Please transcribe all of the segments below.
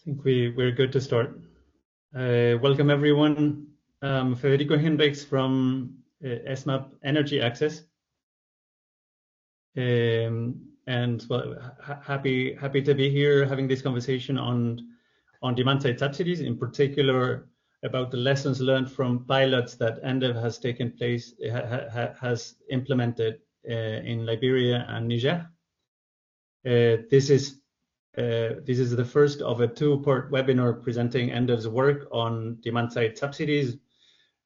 think we're good to start. Welcome everyone. Federico Hendricks from ESMAP Energy Access. And well, happy to be here having this conversation on demand-side subsidies, in particular about the lessons learned from pilots that EnDev has taken place, has implemented in Liberia and Niger. This is the first of a two-part webinar presenting EnDev's work on demand-side subsidies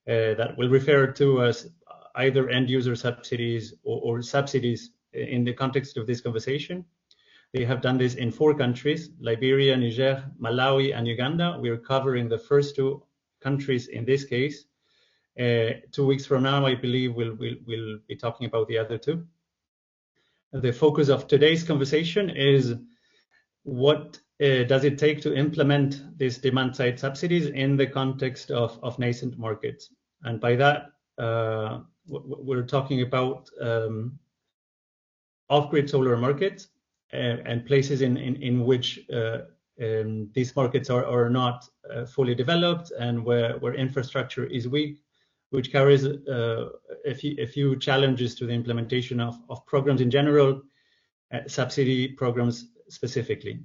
that will refer to as either end-user subsidies or subsidies in the context of this conversation. They have done this in 4 countries: Liberia, Niger, Malawi, and Uganda. We are covering the first 2 countries in this case. 2 weeks from now, I believe we'll be talking about the other 2. The focus of today's conversation is what does it take to implement these demand-side subsidies in the context of nascent markets. And by that, we're talking about off-grid solar markets and places in which these markets are not fully developed and where infrastructure is weak, which carries a few challenges to the implementation of programs in general, subsidy programs specifically.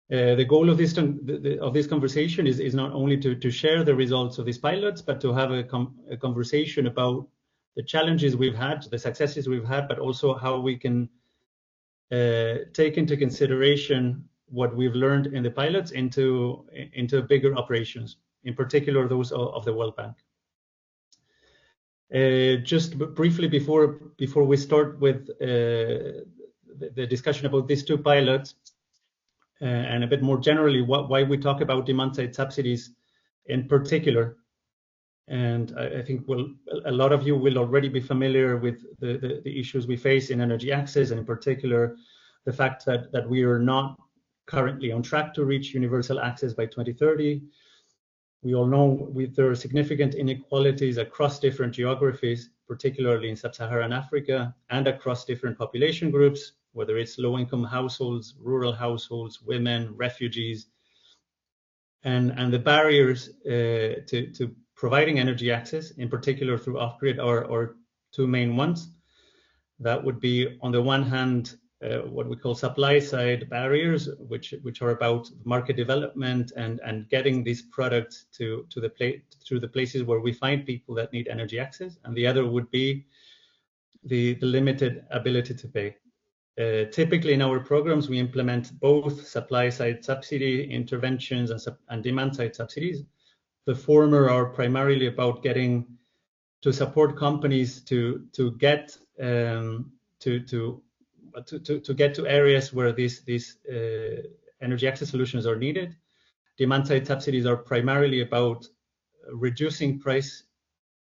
The goal of this conversation is not only to share the results of these pilots, but to have a conversation about the challenges we've had, the successes we've had, but also how we can take into consideration what we've learned in the pilots into bigger operations, in particular those of the World Bank. Just briefly before we start with the discussion about these 2 pilots, and a bit more generally why we talk about demand-side subsidies in particular. And I think a lot of you will already be familiar with the issues we face in energy access, and in particular the fact that we are not currently on track to reach universal access by 2030. We all know there are significant inequalities across different geographies, particularly in sub-Saharan Africa, and across different population groups, whether it's low-income households, rural households, women, refugees. And the barriers to providing energy access, in particular through off-grid, are 2 main ones. That would be, on the one hand, what we call supply-side barriers, which are about market development and getting these products through the places where we find people that need energy access. And the other would be the limited ability to pay. Typically in our programs, we implement both supply-side subsidy interventions and demand-side subsidies. The former are primarily about getting to support companies to get to areas where these energy access solutions are needed. Demand-side subsidies are primarily about reducing price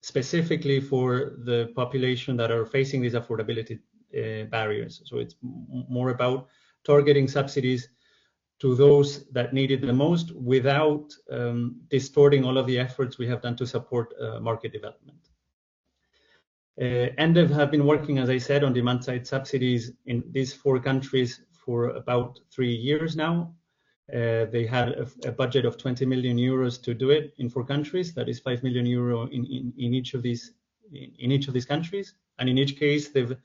specifically for the population that are facing these affordability barriers. So it's more about targeting subsidies to those that need it the most without distorting all of the efforts we have done to support market development. EnDev have been working, as I said, on demand-side subsidies in these 4 countries for about 3 years now. They had a budget of 20 million euros to do it in 4 countries. That is 5 million euro in each of these countries. And in each case, they've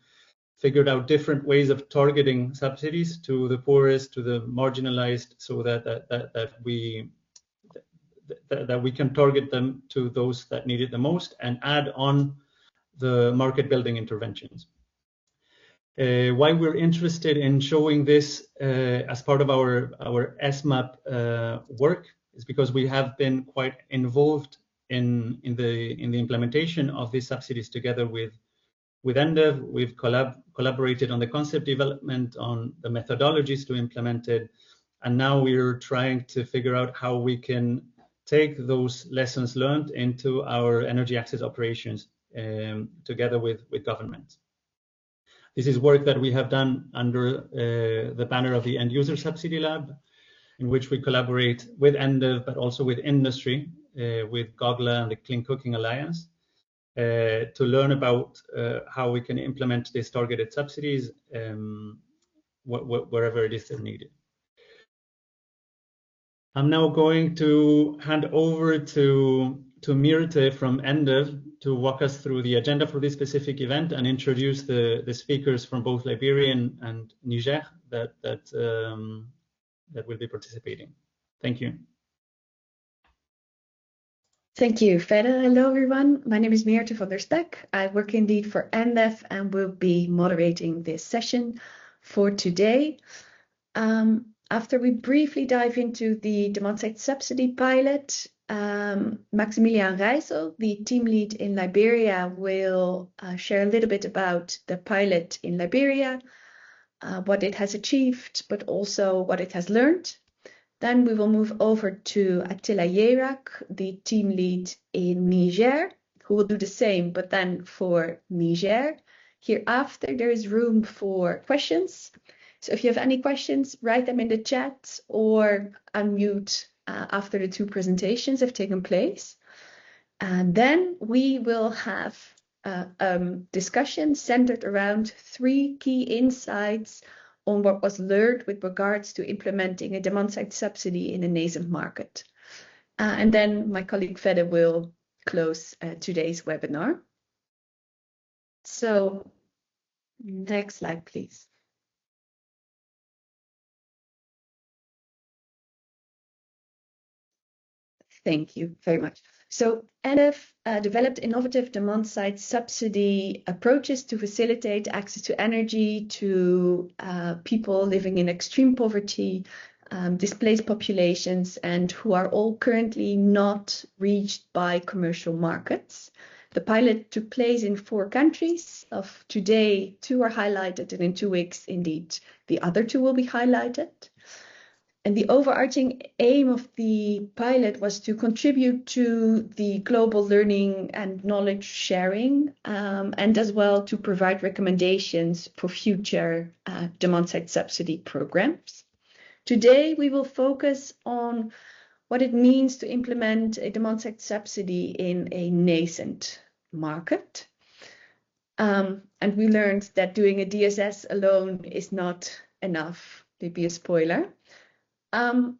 figured out different ways of targeting subsidies to the poorest, to the marginalized, so that we can target them to those that need it the most and add on the market building interventions. Why we're interested in showing this as part of our ESMAP work is because we have been quite involved in the implementation of these subsidies together with EnDev. We've collaborated on the concept development, on the methodologies to implement it, and now we're trying to figure out how we can take those lessons learned into our energy access operations together with governments. This is work that we have done under the banner of the End User Subsidy Lab, in which we collaborate with EnDev, but also with industry, with GOGLA and the Clean Cooking Alliance, to learn about how we can implement these targeted subsidies wherever it is needed. I'm now going to hand over to Mirte from EnDev to walk us through the agenda for this specific event and introduce the speakers from both Liberia and Niger that will be participating. Thank you. Thank you, Fede. Hello, everyone. My name is Mirte van der Stek. I work indeed for EnDev and will be moderating this session for today. After we briefly dive into the Demand-Side Subsidy pilot, Maximilian Rijssel, the team lead in Liberia, will share a little bit about the pilot in Liberia, what it has achieved, but also what it has learned. Then we will move over to Attila Yerak, the team lead in Niger, who will do the same, but then for Niger. Hereafter, there is room for questions. So if you have any questions, write them in the chat or unmute after the two presentations have taken place. And then we will have a discussion centered around 3 key insights on what was learned with regards to implementing a demand-side subsidy in a nascent market. And then my colleague Fede will close today's webinar. So next slide, please. Thank you very much. So EnDev developed innovative demand-side subsidy approaches to facilitate access to energy to people living in extreme poverty, displaced populations, and who are all currently not reached by commercial markets. The pilot took place in 4 countries. Of today, 2 are highlighted, and in 2 weeks, indeed, the other 2 will be highlighted. And the overarching aim of the pilot was to contribute to the global learning and knowledge sharing, and as well to provide recommendations for future demand-side subsidy programs. Today, we will focus on what it means to implement a demand-side subsidy in a nascent market. And we learned that doing a DSS alone is not enough, maybe a spoiler.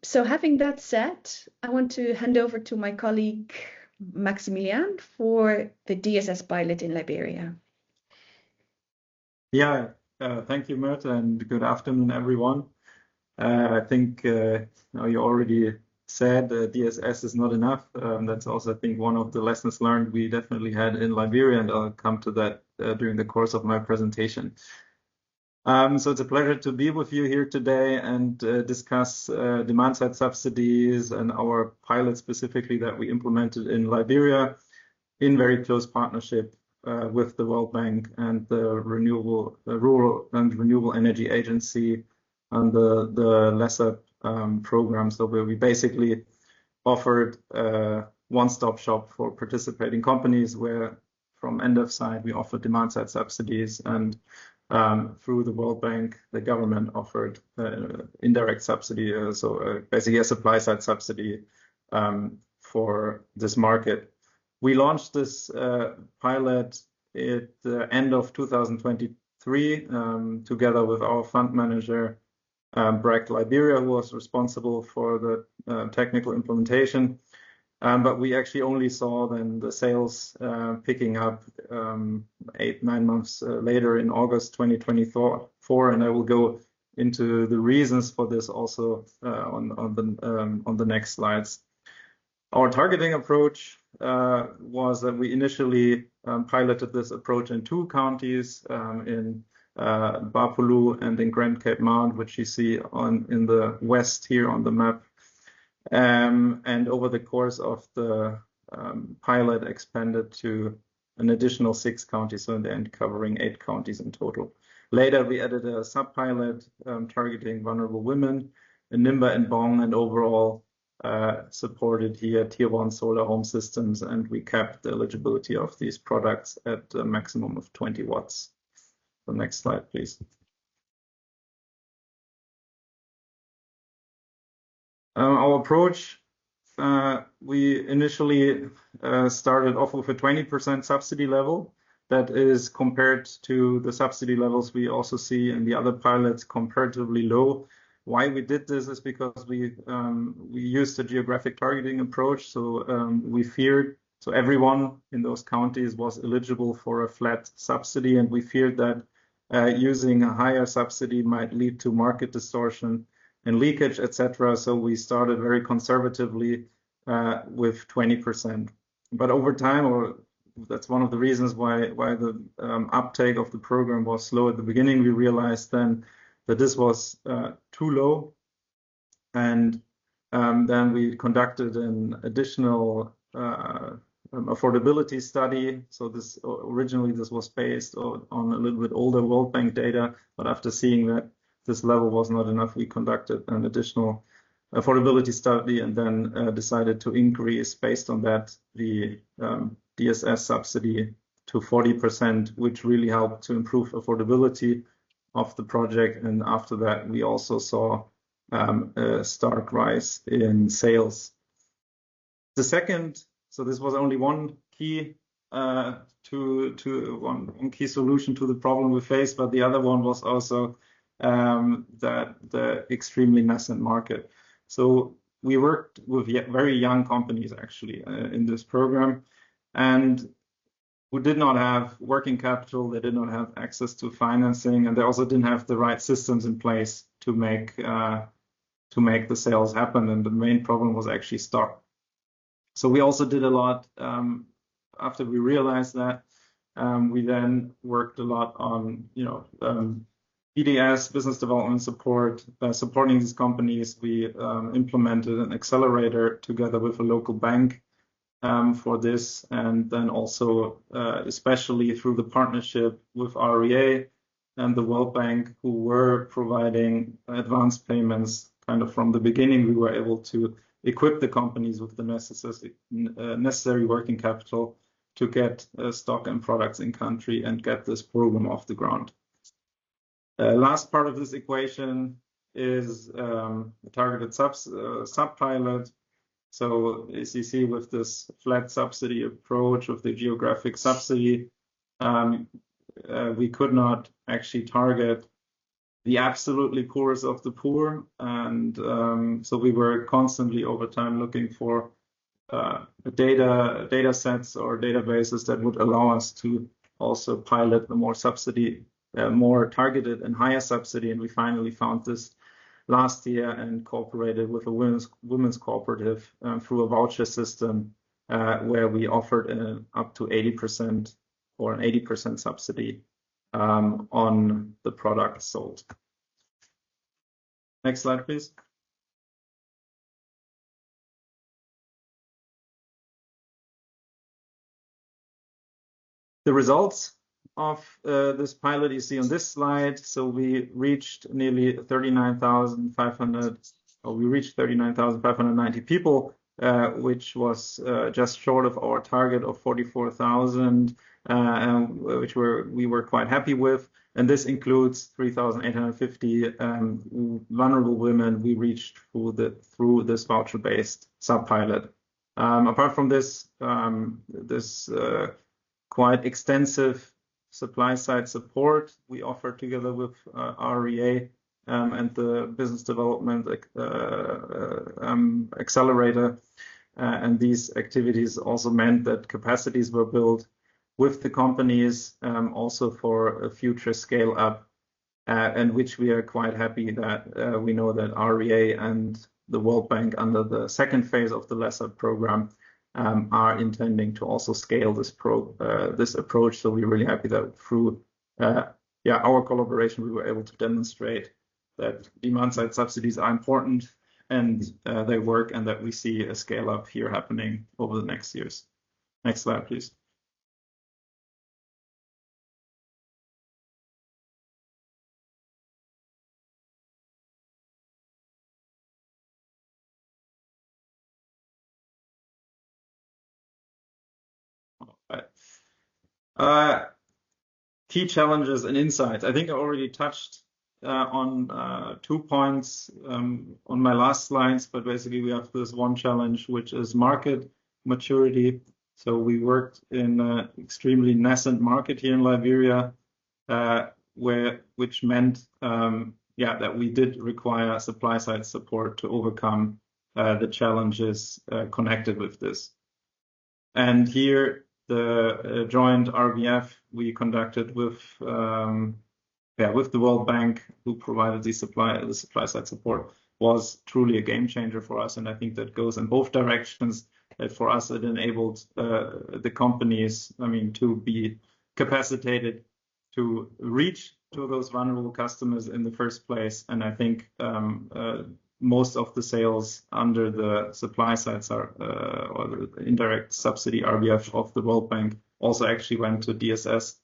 So having that said, I want to hand over to my colleague, Maximilian, for the DSS pilot in Liberia. Yeah, thank you, Mirte, and good afternoon, everyone. I think you already said DSS is not enough. That's also, I think, one of the lessons learned we definitely had in Liberia, and I'll come to that during the course of my presentation. So it's a pleasure to be with you here today and discuss demand-side subsidies and our pilot specifically that we implemented in Liberia in very close partnership with the World Bank and the Rural and Renewable Energy Agency and the lesser program. So where we basically offered a one-stop shop for participating companies where from EnDev side we offered demand-side subsidies, and through the World Bank, the government offered indirect subsidy, so basically a supply-side subsidy for this market. We launched this pilot at the end of 2023 together with our fund manager, BRAC Liberia, who was responsible for the technical implementation. But we actually only saw then the sales picking up 8-9 months later in August 2024, and I will go into the reasons for this also on the next slides. Our targeting approach was that we initially piloted this approach in 2 counties, in Bapulu and in Grand Cape Mount, which you see in the west here on the map. And over the course of the pilot expanded to an additional 6 counties, so in the end covering 8 counties in total. Later we added a sub-pilot targeting vulnerable women in Nimba and Bong, and overall supported here tier 1 solar home systems, and we capped the eligibility of these products at a maximum of 20 watts. The next slide, please. Our approach, we initially started off with a 20% subsidy level. That is compared to the subsidy levels we also see in the other pilots comparatively low. Why we did this is because we used a geographic targeting approach. So we feared, so everyone in those counties was eligible for a flat subsidy, and we feared that using a higher subsidy might lead to market distortion and leakage, etc. So we started very conservatively with 20%. But over time, or that's one of the reasons why the uptake of the program was slow at the beginning, we realized then that this was too low. And then we conducted an additional affordability study. So this originally this was based on a little bit older World Bank data, but after seeing that this level was not enough, we conducted an additional affordability study and then decided to increase based on that the DSS subsidy to 40%, which really helped to improve affordability of the project. And after that, we also saw a stark rise in sales. The second, so this was only one key one key solution to the problem we faced, but the other one was also that the extremely nascent market. So we worked with very young companies actually in this program, and who did not have working capital, they did not have access to financing, and they also didn't have the right systems in place to make the sales happen. And the main problem was actually stock. So we also did a lot after we realized that. We then worked a lot on BDS, business development support, supporting these companies. We implemented an accelerator together with a local bank for this, and then also especially through the partnership with REA and the World Bank, who were providing advance payments kind of from the beginning. We were able to equip the companies with the necessary working capital to get stock and products in country and get this program off the ground. Last part of this equation is a targeted sub-pilot. So as you see with this flat subsidy approach of the geographic subsidy, we could not actually target the absolutely poorest of the poor. And so we were constantly over time looking for data sets or databases that would allow us to also pilot the more targeted and higher subsidy. And we finally found this last year and cooperated with a women's cooperative through a voucher system where we offered up to 80% or an 80% subsidy on the product sold. Next slide, please. The results of this pilot you see on this slide. So we reached nearly 39,500, or we reached 39,590 people, which was just short of our target of 44,000, which we were quite happy with. And this includes 3,850 vulnerable women we reached through this voucher-based sub-pilot. Apart from this, quite extensive supply-side support we offered together with REA and the business development accelerator. And these activities also meant that capacities were built with the companies also for a future scale up, and which we are quite happy that we know that REA and the World Bank under the second phase of the LESSER program are intending to also scale this approach. So we're really happy that through our collaboration, we were able to demonstrate that demand-side subsidies are important and they work, and that we see a scale up here happening over the next years. Next slide, please. Key challenges and insights. I think I already touched on 2 points on my last slides, but basically we have this one challenge, which is market maturity. So we worked in an extremely nascent market here in Liberia, which meant that we did require supply side support to overcome the challenges connected with this. And here, the joint RBF we conducted with the World Bank, who provided the supply side support, was truly a game changer for us. And I think that goes in both directions. That for us, it enabled the companies, to be capacitated to reach to those vulnerable customers in the first place. And I think most of the sales under the supply sides or the indirect subsidy RBF of the World Bank also actually went to DSS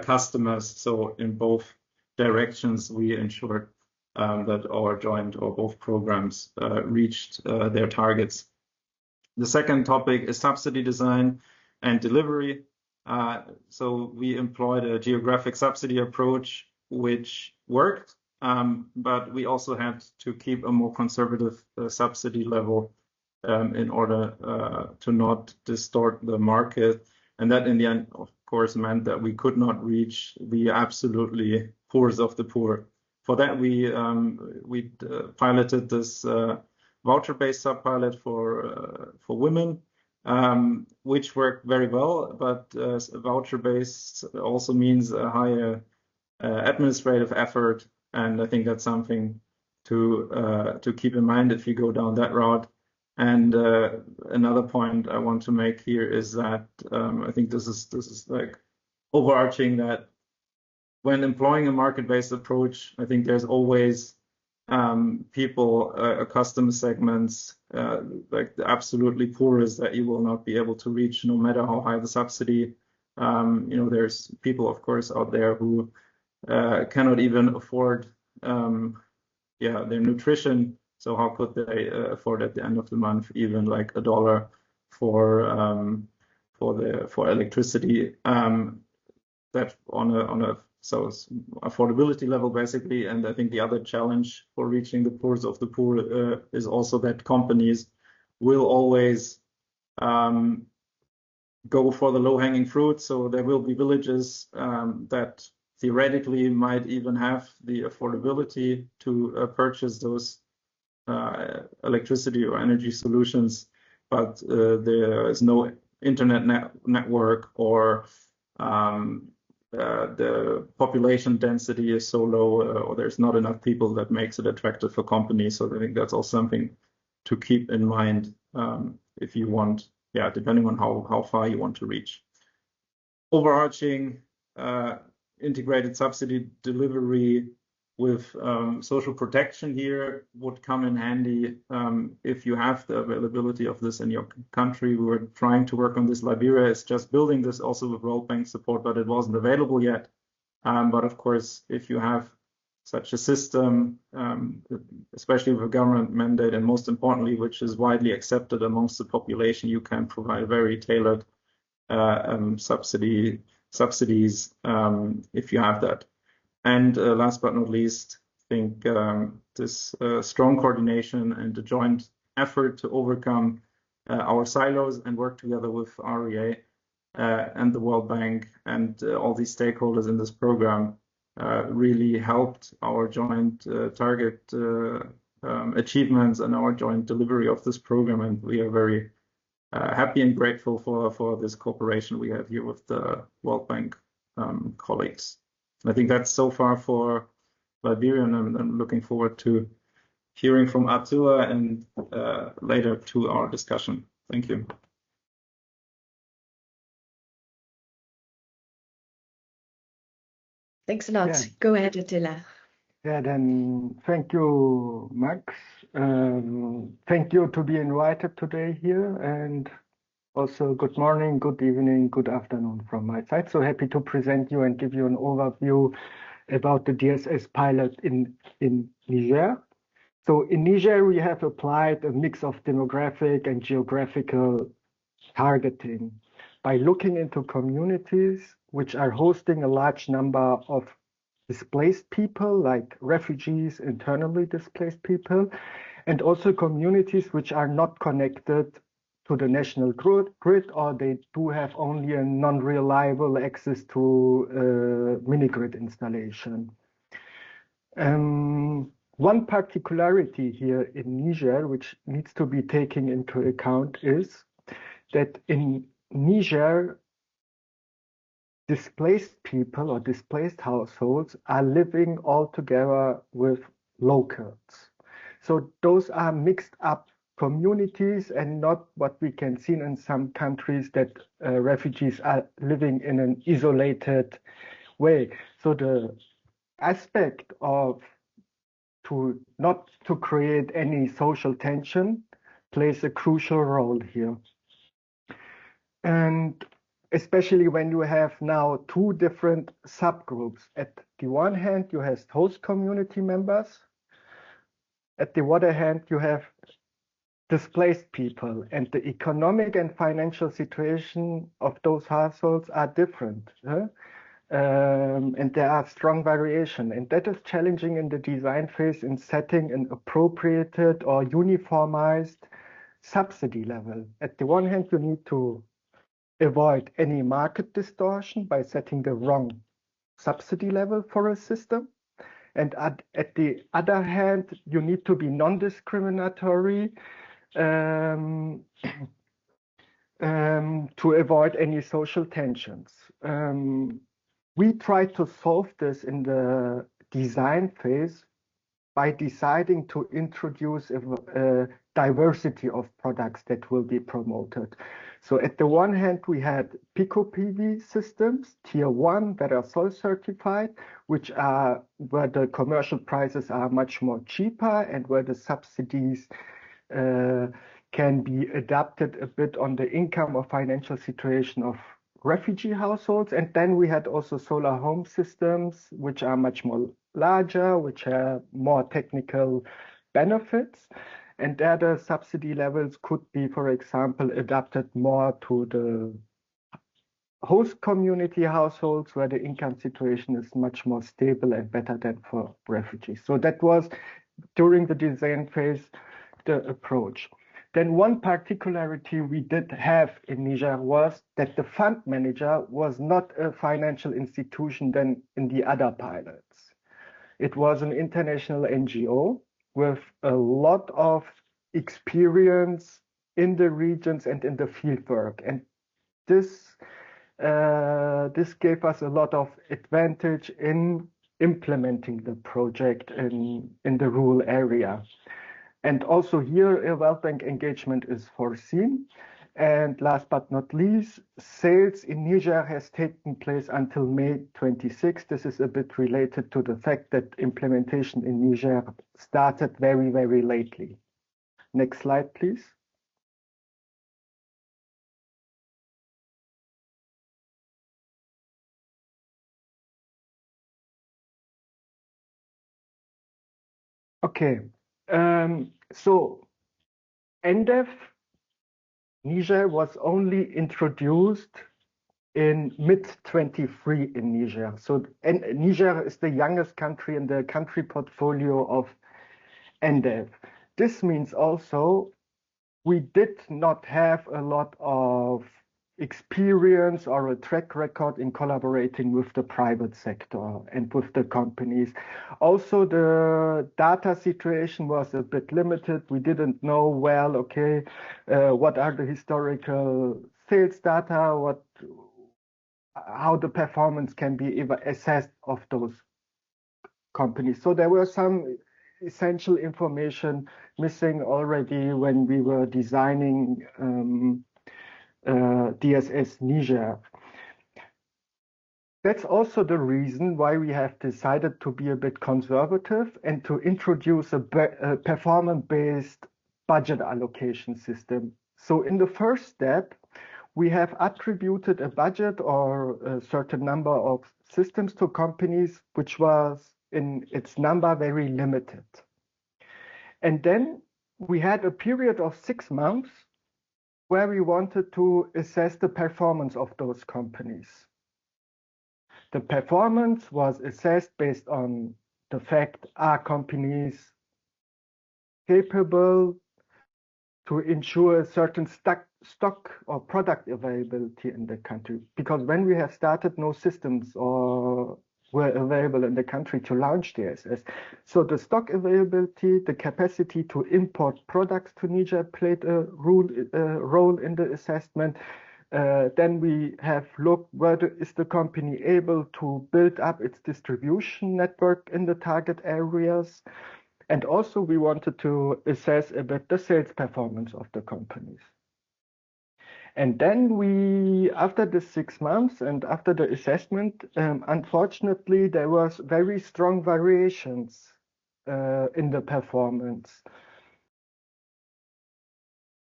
customers. So in both directions, we ensured that our joint or both programs reached their targets. The second topic is subsidy design and delivery. So we employed a geographic subsidy approach, which worked, but we also had to keep a more conservative subsidy level in order to not distort the market. And that in the end, of course, meant that we could not reach the absolutely poorest of the poor. For that, we piloted this voucher-based sub-pilot for women, which worked very well, but voucher-based also means a higher administrative effort, and I think that's something to keep in mind if you go down that route. And another point I want to make here is that I think this is like overarching, that when employing a market-based approach, I think there's always people, customer segments, like the absolutely poorest that you will not be able to reach no matter how high the subsidy. There's people, of course, out there who cannot even afford their nutrition. So how could they afford at the end of the month even like $1 for electricity? That on a affordability level, basically. And I think the other challenge for reaching the poorest of the poor is also that companies will always go for the low-hanging fruit. So there will be villages that theoretically might even have the affordability to purchase those electricity or energy solutions, but there is no internet network, or the population density is so low, or there's not enough people that makes it attractive for companies. So I think that's also something to keep in mind if you want, depending on how far you want to reach. Overarching integrated subsidy delivery with social protection here would come in handy if you have the availability of this in your country. We were trying to work on this. Liberia is just building this also with World Bank support, but it wasn't available yet. But of course, if you have such a system, especially with a government mandate, and most importantly, which is widely accepted amongst the population, you can provide very tailored subsidies if you have that. And last but not least, I think this strong coordination and the joint effort to overcome our silos and work together with REA and the World Bank and all these stakeholders in this program really helped our joint target achievements and our joint delivery of this program. And we are very happy and grateful for this cooperation we have here with the World Bank colleagues. I think that's so far for Liberia, and I'm looking forward to hearing from Attila and later to our discussion. Thank you. Thanks a lot. Yeah. Go ahead, Attila. Yeah, then thank you, Max. Thank you to be invited today here, and also good morning, good evening, good afternoon from my side. So happy to present you and give you an overview about the DSS pilot in Niger. So in Niger, we have applied a mix of demographic and geographical targeting by looking into communities which are hosting a large number of displaced people, like refugees, internally displaced people, and also communities which are not connected to the national grid, or they do have only a non-reliable access to mini-grid installation. One particularity here in Niger, which needs to be taken into account, is that in Niger, displaced people or displaced households are living all together with locals. So those are mixed up communities and not what we can see in some countries that refugees are living in an isolated way. So the aspect of not to create any social tension plays a crucial role here. And especially when you have now two different subgroups. At the one hand, you have host community members. At the other hand, you have displaced people, and the economic and financial situation of those households are different. And there are strong variation, and that is challenging in the design phase in setting an appropriated or uniformized subsidy level. At the one hand, you need to avoid any market distortion by setting the wrong subsidy level for a system. And at the other hand, you need to be non-discriminatory to avoid any social tensions. We try to solve this in the design phase by deciding to introduce a diversity of products that will be promoted. So at the one hand, we had Pico PV systems, tier 1, that are SOL certified, which are where the commercial prices are much more cheaper and where the subsidies can be adapted a bit on the income or financial situation of refugee households. And then we had also solar home systems, which are much more larger, which have more technical benefits. And there the subsidy levels could be, for example, adapted more to the host community households where the income situation is much more stable and better than for refugees. So that was, during the design phase, the approach. Then one particularity we did have in Niger was that the fund manager was not a financial institution than in the other pilots. It was an international NGO with a lot of experience in the regions and in the field work. And this gave us a lot of advantage in implementing the project in the rural area. And also here, a World Bank engagement is foreseen. And last but not least, sales in Niger has taken place until May 26. This is a bit related to the fact that implementation in Niger started very, very lately. Next slide, please. Okay, so EnDev Niger was only introduced in mid-23 in Niger. So Niger is the youngest country in the country portfolio of EnDev. This means also we did not have a lot of experience or a track record in collaborating with the private sector and with the companies. Also, the data situation was a bit limited. We didn't know, well, okay, what are the historical sales data, how the performance can be assessed of those companies. So there were some essential information missing already when we were designing DSS Niger. That's also the reason why we have decided to be a bit conservative and to introduce a performance-based budget allocation system. So in the first step, we have attributed a budget or a certain number of systems to companies, which was in its number very limited. And then we had a period of 6 months where we wanted to assess the performance of those companies. The performance was assessed based on the fact, are companies capable to ensure a certain stock or product availability in the country? Because when we have started, no systems or were available in the country to launch DSS. So the stock availability, the capacity to import products to Niger played a role in the assessment. Then we have looked whether is the company able to build up its distribution network in the target areas. And also we wanted to assess a bit the sales performance of the companies. And then we, after the 6 months and after the assessment, unfortunately, there was very strong variations in the performance.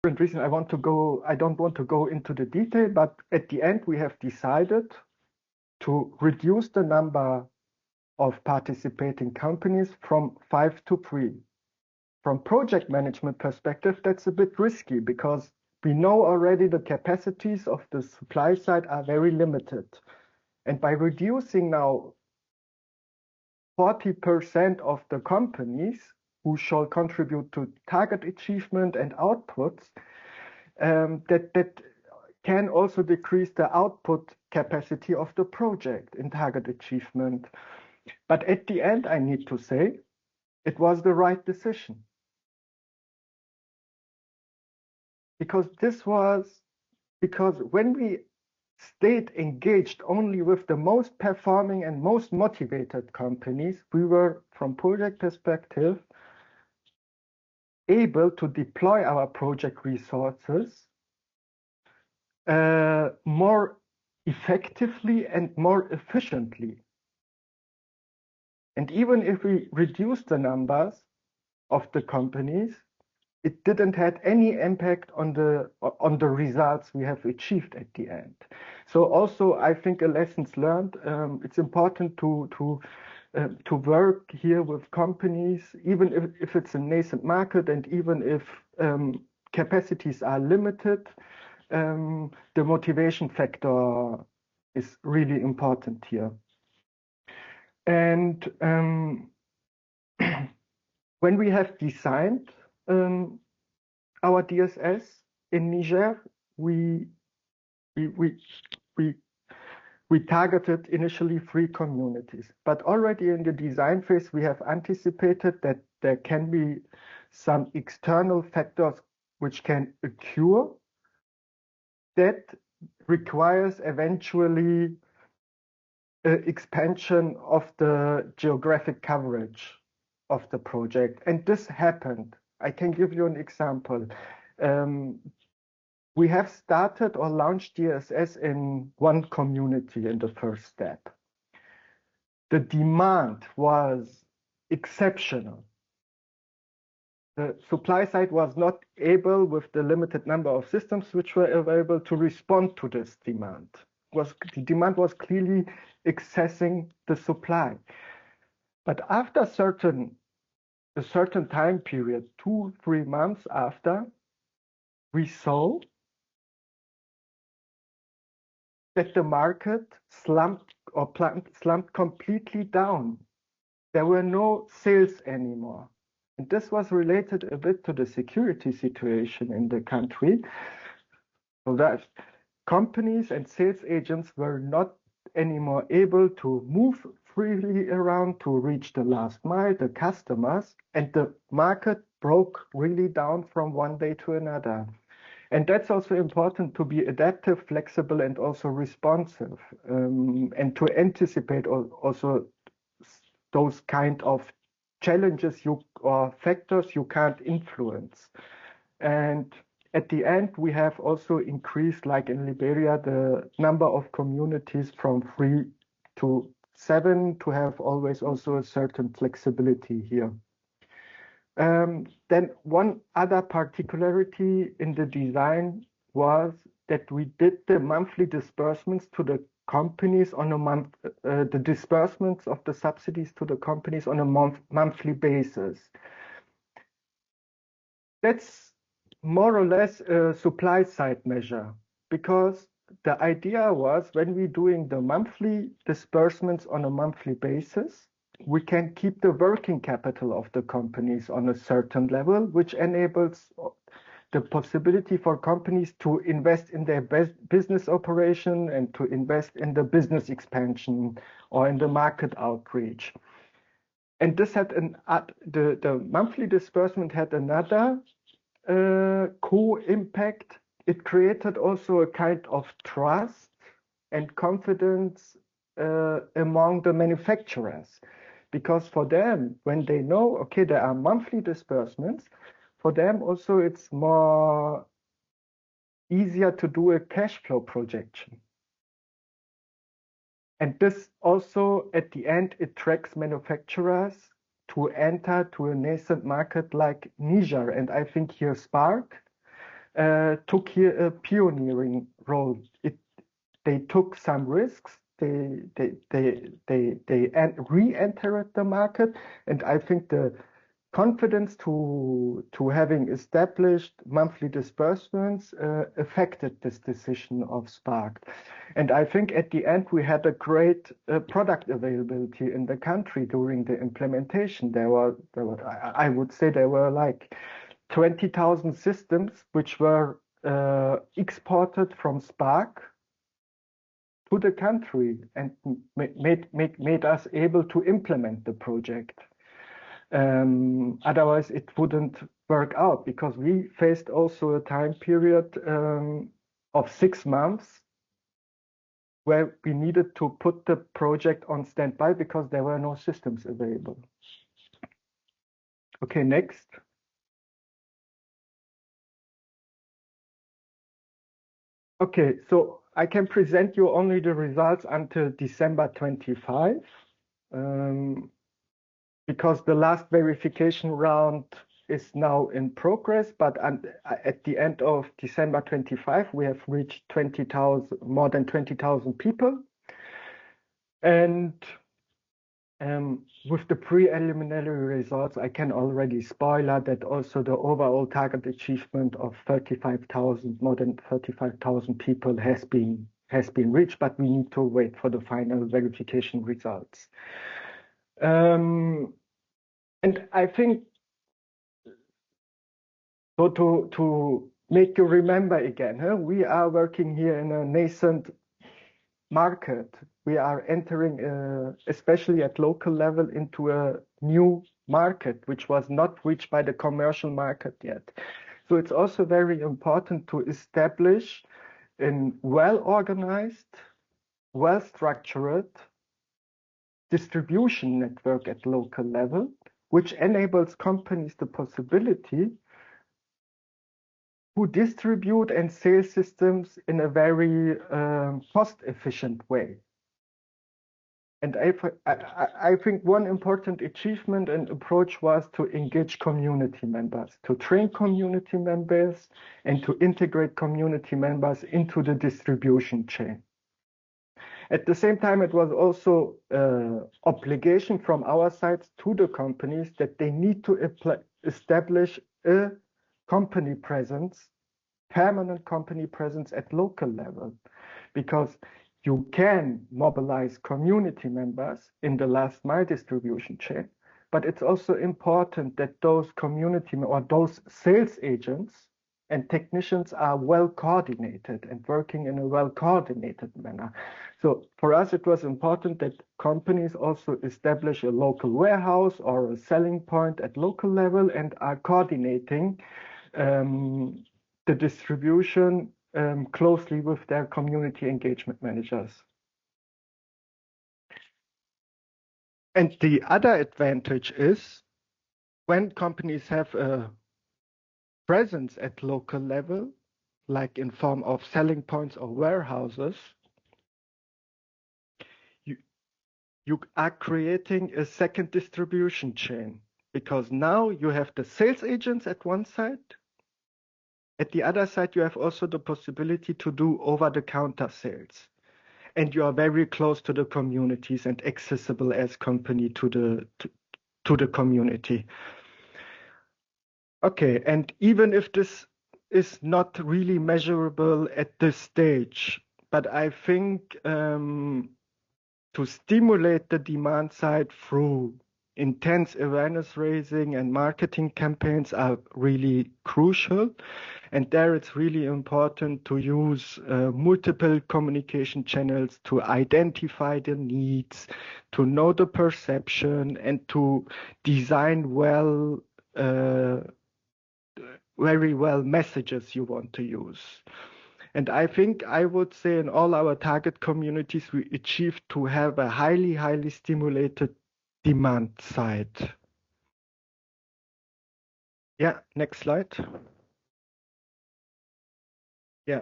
Reason I don't want to go into the detail, but at the end, we have decided to reduce the number of participating companies from 5 to 3. From project management perspective, that's a bit risky because we know already the capacities of the supply side are very limited. And by reducing now 40% of the companies who shall contribute to target achievement and outputs, that can also decrease the output capacity of the project in target achievement. But at the end, I need to say, it was the right decision. Because when we stayed engaged only with the most performing and most motivated companies, we were, from project perspective, able to deploy our project resources more effectively and more efficiently. And even if we reduce the numbers of the companies, it didn't have any impact on the results we have achieved at the end. So also, I think a lessons learned. It's important to work here with companies, even if it's a nascent market and even if capacities are limited. The motivation factor is really important here. And when we have designed our DSS in Niger, we targeted initially 3 communities, but already in the design phase, we have anticipated that there can be some external factors which can occur that requires eventually expansion of the geographic coverage of the project. And this happened. I can give you an example. We have started or launched DSS in 1 community in the first step. The demand was exceptional. The supply side was not able, with the limited number of systems which were available, to respond to this demand. The demand was clearly excessing the supply. But after a certain time period, 2-3 months after, we saw that the market slumped completely down. There were no sales anymore. And this was related a bit to the security situation in the country. So that companies and sales agents were not anymore able to move freely around to reach the last mile, the customers, and the market broke really down from one day to another. And that's also important to be adaptive, flexible, and also responsive, and to anticipate also those kind of challenges or factors you can't influence. And at the end, we have also increased, like in Liberia, the number of communities from 3 to 7 to have always also a certain flexibility here. Then one other particularity in the design was that we did the monthly disbursements to the companies on a the disbursements of the subsidies to the companies on a monthly basis. That's more or less a supply side measure, because the idea was when we're doing the monthly disbursements on a monthly basis, we can keep the working capital of the companies on a certain level, which enables the possibility for companies to invest in their business operation and to invest in the business expansion or in the market outreach. And this had the monthly disbursement had another co-impact. It created also a kind of trust and confidence among the manufacturers, because for them, when they know, okay, there are monthly disbursements, for them also it's more easier to do a cash flow projection. And this also, at the end, it tracks manufacturers to enter to a nascent market like Niger. And I think here Spark took here a pioneering role. They took some risks. They re-entered the market, and I think the confidence to having established monthly disbursements affected this decision of Spark. And I think at the end we had a great product availability in the country during the implementation. I would say there were like 20,000 systems which were exported from Spark to the country and made us able to implement the project. Otherwise, it wouldn't work out, because we faced also a time period of 6 months where we needed to put the project on standby because there were no systems available. Okay, next. Okay, so I can present you only the results until December 25. Because the last verification round is now in progress, but at the end of December 25, we have reached more than 20,000 people. And with the preliminary results, I can already spoiler that also the overall target achievement of 35,000, more than 35,000 people has been reached, but we need to wait for the final verification results. And I think, so to make you remember again, we are working here in a nascent market. We are entering, especially at local level, into a new market, which was not reached by the commercial market yet. So it's also very important to establish a well-organized, well-structured distribution network at local level, which enables companies the possibility to distribute and sell systems in a very cost-efficient way. And I think one important achievement and approach was to engage community members, to train community members, and to integrate community members into the distribution chain. At the same time, it was also an obligation from our side to the companies that they need to establish a company presence, permanent company presence at local level, because you can mobilize community members in the last mile distribution chain, but it's also important that those community or those sales agents and technicians are well coordinated and working in a well coordinated manner. So for us, it was important that companies also establish a local warehouse or a selling point at local level and are coordinating the distribution closely with their community engagement managers. And the other advantage is when companies have a presence at local level, like in form of selling points or warehouses, you are creating a second distribution chain, because now you have the sales agents at one side. At the other side, you have also the possibility to do over-the-counter sales. And you are very close to the communities and accessible as company to the community. Okay, and even if this is not really measurable at this stage, but I think to stimulate the demand side through intense awareness raising and marketing campaigns are really crucial. And there it's really important to use multiple communication channels to identify the needs, to know the perception, and to design well, very well messages you want to use. And I think I would say in all our target communities, we achieved to have a highly, highly stimulated demand side. Yeah, next slide. Yeah.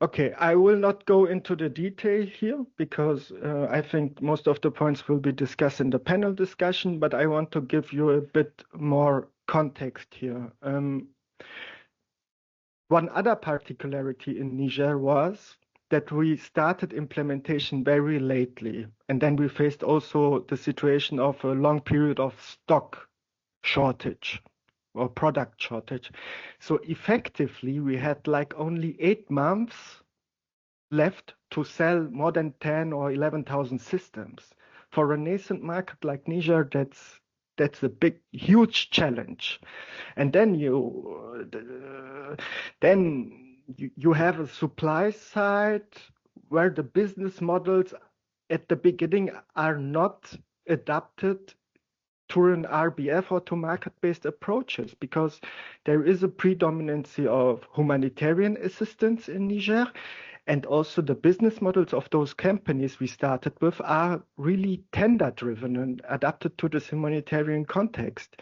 Okay, I will not go into the detail here because I think most of the points will be discussed in the panel discussion, but I want to give you a bit more context here. One other particularity in Niger was that we started implementation very lately, and then we faced also the situation of a long period of stock shortage or product shortage. So effectively, we had like only 8 months left to sell more than 10 or 11,000 systems. For a nascent market like Niger, that's a big, huge challenge. And then you have a supply side where the business models at the beginning are not adapted to an RBF or to market-based approaches, because there is a predominancy of humanitarian assistance in Niger. And also the business models of those companies we started with are really tender-driven and adapted to this humanitarian context.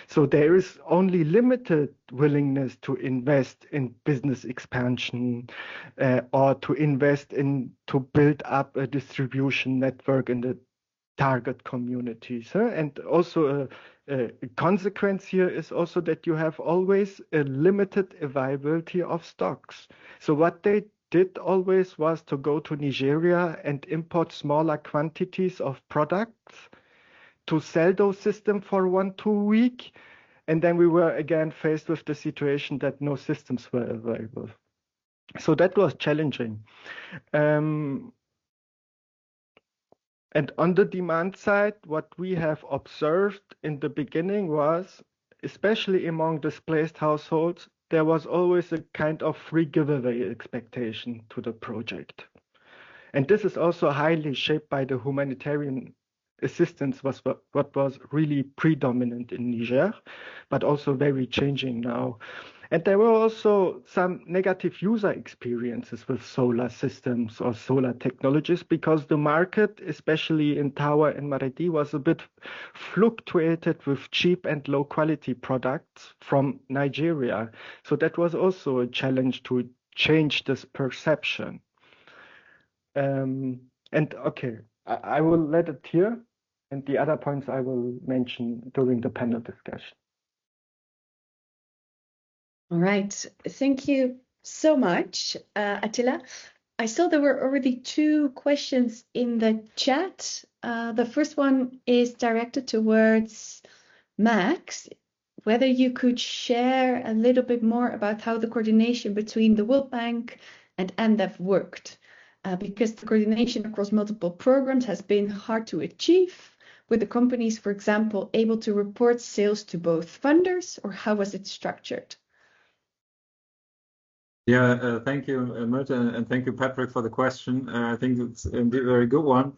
So there is only limited willingness to invest in business expansion or to invest in to build up a distribution network in the target communities. And also a consequence here is also that you have always a limited availability of stocks. So what they did always was to go to Nigeria and import smaller quantities of products to sell those systems for 1-2 weeks. And then we were again faced with the situation that no systems were available. So that was challenging. And on the demand side, what we have observed in the beginning was, especially among displaced households, there was always a kind of free giveaway expectation to the project. And this is also highly shaped by the humanitarian assistance, what was really predominant in Niger, but also very changing now. And there were also some negative user experiences with solar systems or solar technologies, because the market, especially in Tawa and Maradi, was a bit fluctuated with cheap and low quality products from Nigeria. So that was also a challenge to change this perception. And okay, I will let it here, and the other points I will mention during the panel discussion. All right, thank you so much, Attila. I saw there were already 2 questions in the chat. The first one is directed towards Max, whether you could share a little bit more about how the coordination between the World Bank and EnDev worked, because the coordination across multiple programs has been hard to achieve, with the companies, for example, able to report sales to both funders, or how was it structured? Yeah, thank you, Merta, and thank you, Patrick, for the question. I think it's indeed a very good one.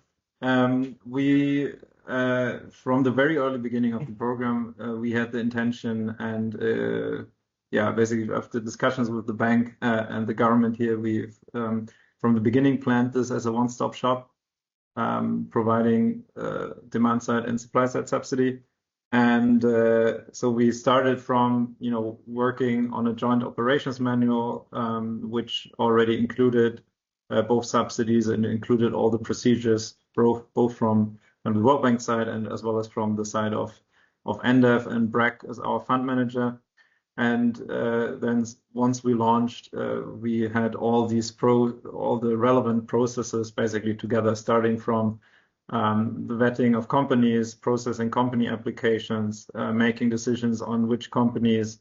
We, from the very early beginning of the program, we had the intention and, yeah, basically after discussions with the bank and the government here, we've from the beginning planned this as a one-stop shop, providing demand-side and supply-side subsidy. And so we started from, working on a joint operations manual, which already included both subsidies and included all the procedures, both from the World Bank side and as well as from the side of EnDev and BRAC as our fund manager. And then once we launched, we had all the relevant processes basically together, starting from the vetting of companies, processing company applications, making decisions on which companies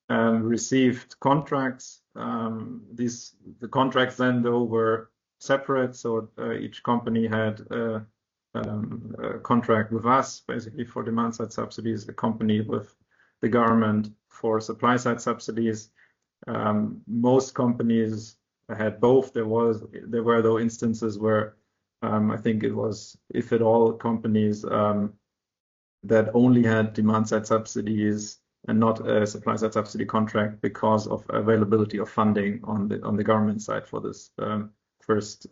received contracts. The contracts then though were separate, so each company had contract with us, basically for demand-side subsidies, a company with the government for supply-side subsidies. Most companies had both. There were though instances where I think it was, if at all, companies that only had demand-side subsidies and not a supply-side subsidy contract because of availability of funding on the government side for this first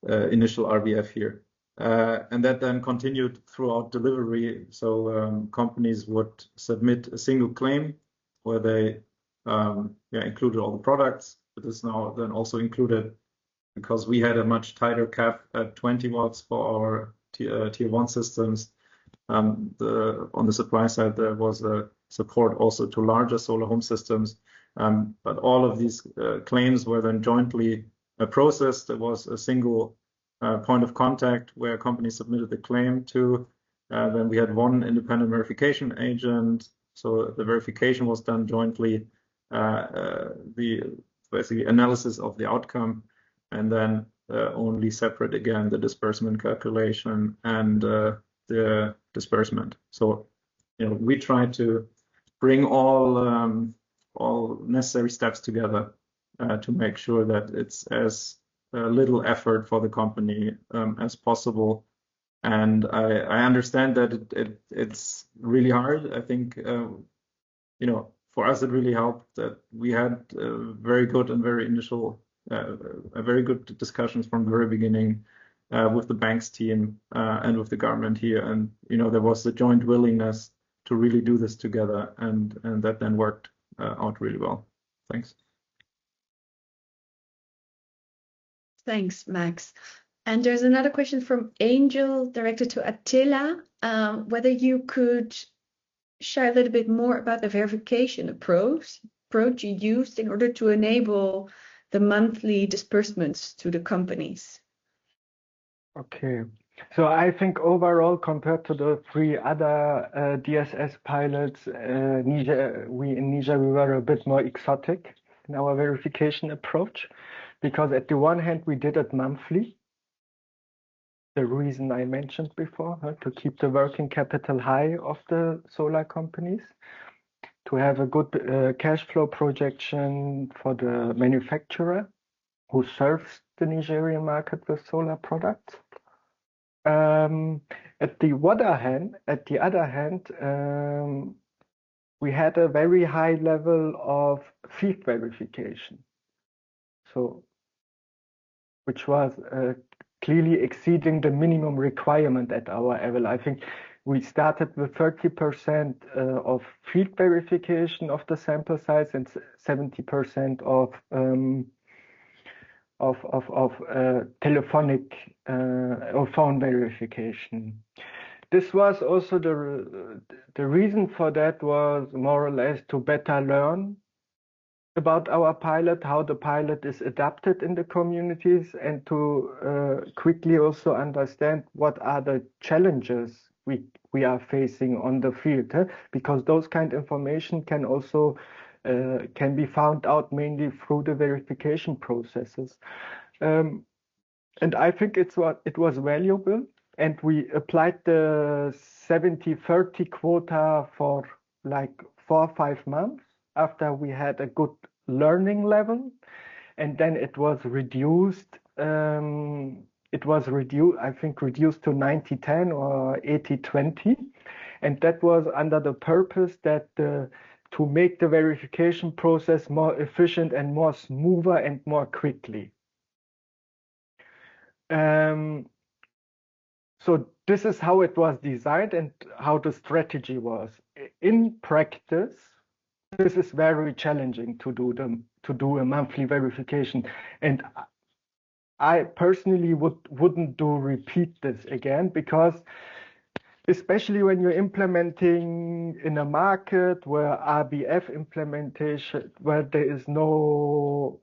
initial RBF here. And that then continued throughout delivery. So companies would submit a single claim where they included all the products. It is now then also included, because we had a much tighter cap at 20 watts for our tier 1 systems. On the supply side, there was a support also to larger solar home systems. But all of these claims were then jointly processed. There was a single point of contact where a company submitted the claim to. Then we had one independent verification agent. So the verification was done jointly, the basically analysis of the outcome, and then only separate again the disbursement calculation and the disbursement. So we try to bring all necessary steps together to make sure that it's as little effort for the company as possible. And I understand that it's really hard. I think for us it really helped that we had very good and very good discussions from the very beginning with the banks team and with the government here, and there was the joint willingness to really do this together, and that then worked out really well. Thanks. Thanks, Max. And there's another question from Angel directed to Attila, whether you could share a little bit more about the verification approach you used in order to enable the monthly disbursements to the companies. Okay, so I think overall, compared to the 3 other DSS pilots, in Niger we were a bit more exotic in our verification approach, because at the one hand we did it monthly. The reason I mentioned before, to keep the working capital high of the solar companies, to have a good cash flow projection for the manufacturer who serves the Nigerian market with solar products. At the other hand, we had a very high level of field verification, so which was clearly exceeding the minimum requirement at our level. I think we started with 30% of field verification of the sample size and 70% of telephonic or phone verification. This was also the reason for that was more or less to better learn about our pilot, how the pilot is adapted in the communities, and to quickly also understand what are the challenges we are facing on the field, because those kind of information can also can be found out mainly through the verification processes. And I think it was valuable, and we applied the 70-30 quota for like 4 or 5 months after we had a good learning level, and then it was reduced. I think reduced to 90-10 or 80-20, and that was under the purpose that to make the verification process more efficient and more smoother and more quickly. So this is how it was designed and how the strategy was. In practice, this is very challenging to do a monthly verification, and I personally wouldn't repeat this again, because especially when you're implementing in a market where RBF implementation, where there is not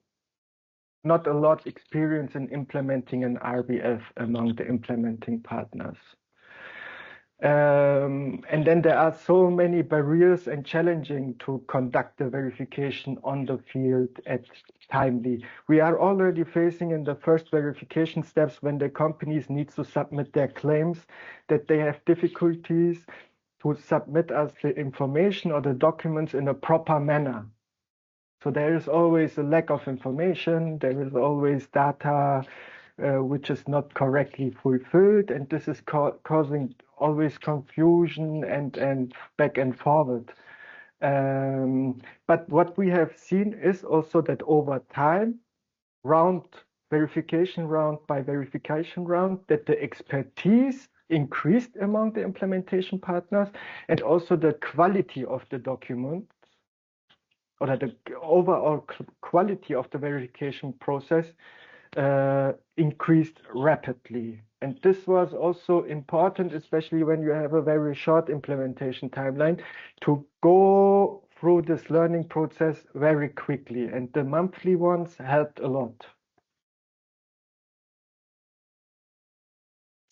a lot experience in implementing an RBF among the implementing partners. And then there are so many barriers and challenging to conduct the verification on the field at timely. We are already facing in the first verification steps when the companies need to submit their claims that they have difficulties to submit us the information or the documents in a proper manner. So there is always a lack of information, there is always data which is not correctly fulfilled, and this is causing always confusion and back and forward. But what we have seen is also that over time, verification round by verification round, that the expertise increased among the implementation partners, and also the quality of the documents, or the overall quality of the verification process increased rapidly. And this was also important, especially when you have a very short implementation timeline, to go through this learning process very quickly. And the monthly ones helped a lot.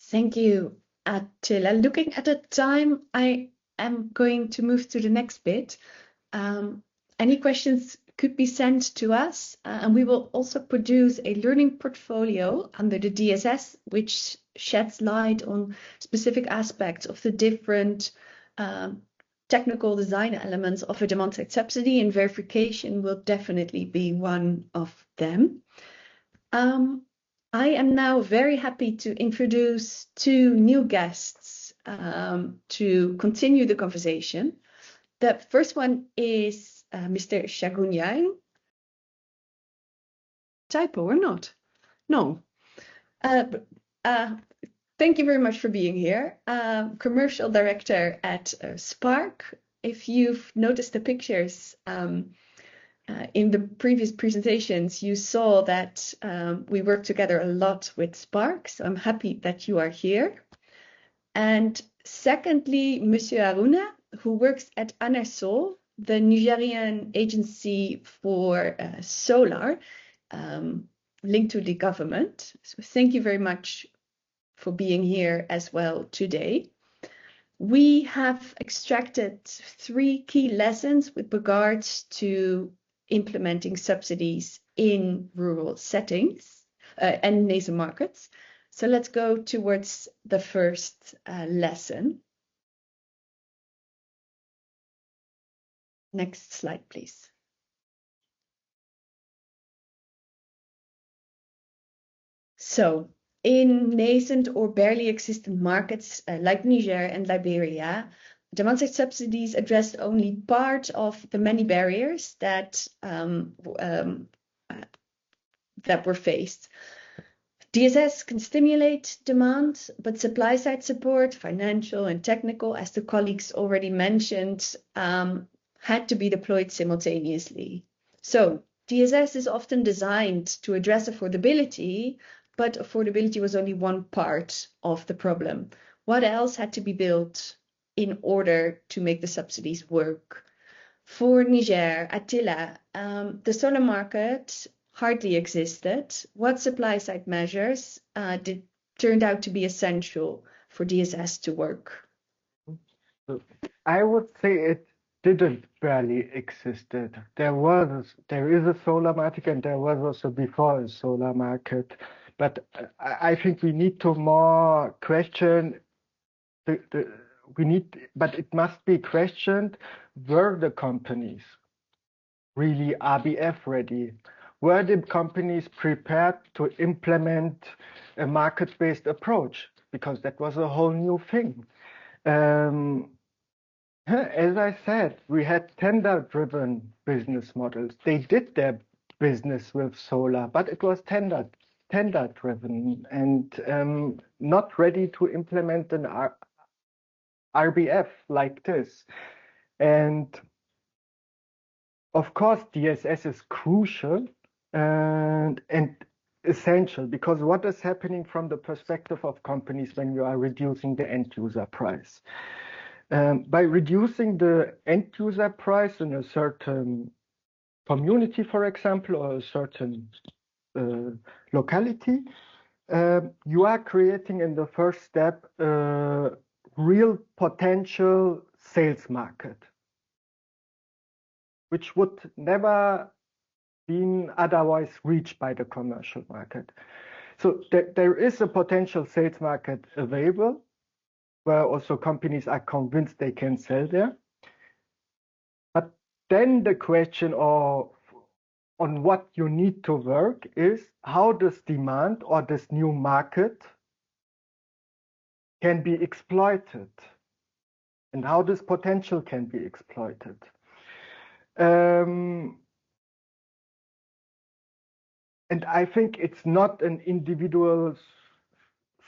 Thank you, Attila. Looking at the time, I am going to move to the next bit. Any questions could be sent to us, and we will also produce a learning portfolio under the DSS, which sheds light on specific aspects of the different technical design elements of a demand-side subsidy, and verification will definitely be one of them. I am now very happy to introduce two new guests to continue the conversation. The first one is Mr. Shagunyang. Typo or not? No. Thank you very much for being here. Commercial director at Spark. If you've noticed the pictures in the previous presentations, you saw that we work together a lot with Spark, so I'm happy that you are here. And secondly, Monsieur Haruna, who works at ANERSOL, the Nigerian agency for solar, linked to the government. So thank you very much for being here as well today. We have extracted 3 key lessons with regards to implementing subsidies in rural settings and nascent markets. So let's go towards the first lesson. Next slide, please. So, in nascent or barely existent markets like Niger and Liberia, demand-side subsidies addressed only part of the many barriers that were faced. DSS can stimulate demand, but supply-side support, financial and technical, as the colleagues already mentioned, had to be deployed simultaneously. So DSS is often designed to address affordability, but affordability was only one part of the problem. What else had to be built in order to make the subsidies work? For Niger, Attila, the solar market hardly existed. What supply-side measures turned out to be essential for DSS to work? I would say it didn't barely existed. There is a solar market, and there was also before a solar market. But I think we need to more question but it must be questioned, were the companies really RBF ready? Were the companies prepared to implement a market-based approach? Because that was a whole new thing. As I said, we had tender-driven business models. They did their business with solar, but it was tender-driven and not ready to implement an RBF like this. And of course, DSS is crucial and essential, because what is happening from the perspective of companies when you are reducing the end user price? By reducing the end user price in a certain community, for example, or a certain locality, you are creating in the first step real potential sales market, which would never been otherwise reached by the commercial market. So there is a potential sales market available where also companies are convinced they can sell there. But then the question of on what you need to work is how this demand or this new market can be exploited and how this potential can be exploited. And I think it's not an individual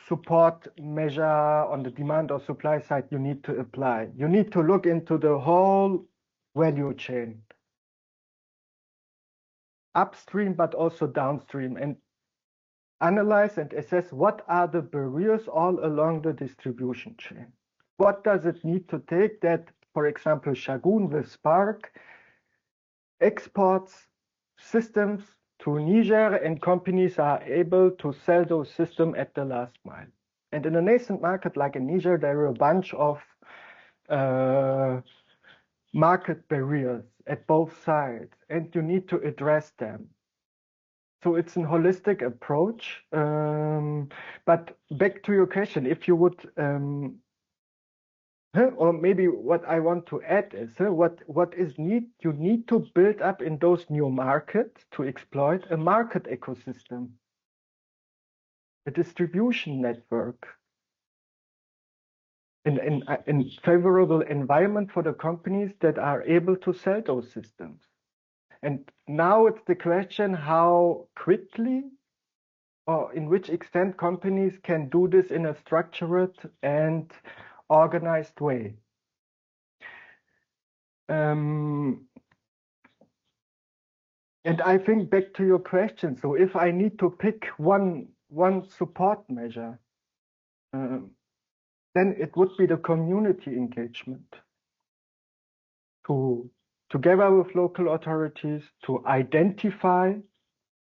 support measure on the demand or supply side you need to apply. You need to look into the whole value chain, upstream but also downstream, and analyze and assess what are the barriers all along the distribution chain. What does it need to take that, for example, Shagun with Spark exports systems to Niger and companies are able to sell those systems at the last mile. And in a nascent market like in Niger, there are a bunch of market barriers at both sides, and you need to address them. So it's a holistic approach. But back to your question, if you would, or maybe what I want to add is what is need? You need to build up in those new markets to exploit a market ecosystem, a distribution network, in favorable environment for the companies that are able to sell those systems. And now it's the question how quickly or in which extent companies can do this in a structured and organized way. And I think back to your question, so if I need to pick one support measure, then it would be the community engagement together with local authorities to identify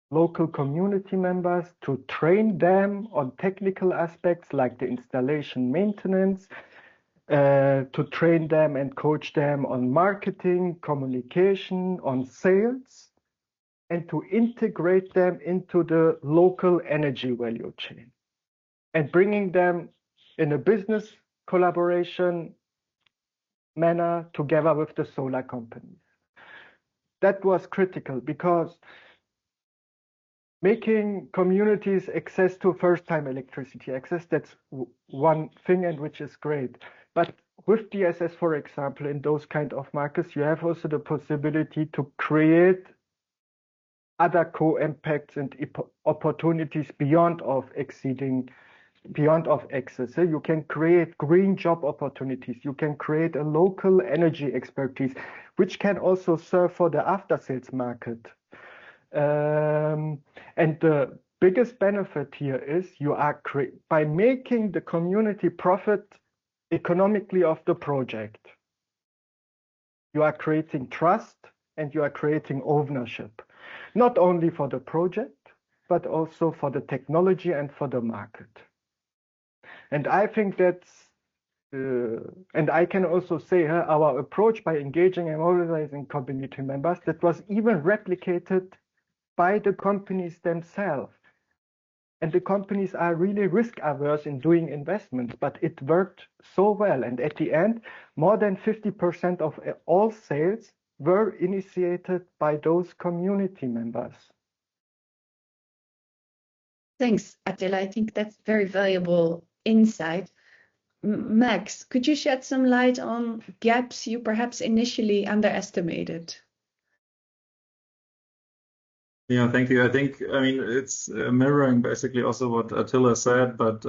local community members, to train them on technical aspects like the installation maintenance, to train them and coach them on marketing, communication, on sales, and to integrate them into the local energy value chain and bringing them in a business collaboration manner together with the solar companies. That was critical because making communities access to first-time electricity access, that's one thing and which is great. But with DSS, for example, in those kind of markets, you have also the possibility to create other co-impacts and opportunities beyond of access. You can create green job opportunities. You can create a local energy expertise, which can also serve for the after-sales market. And the biggest benefit here is you are by making the community profit economically of the project. You are creating trust and you are creating ownership, not only for the project, but also for the technology and for the market. And I think that's, and I can also say our approach by engaging and mobilizing community members, that was even replicated by the companies themselves. And the companies are really risk averse in doing investments, but it worked so well. And at the end, more than 50% of all sales were initiated by those community members. Thanks, Attila. I think that's very valuable insight. Max, could you shed some light on gaps you perhaps initially underestimated? Yeah, thank you. I mean, it's mirroring basically also what Attila said, but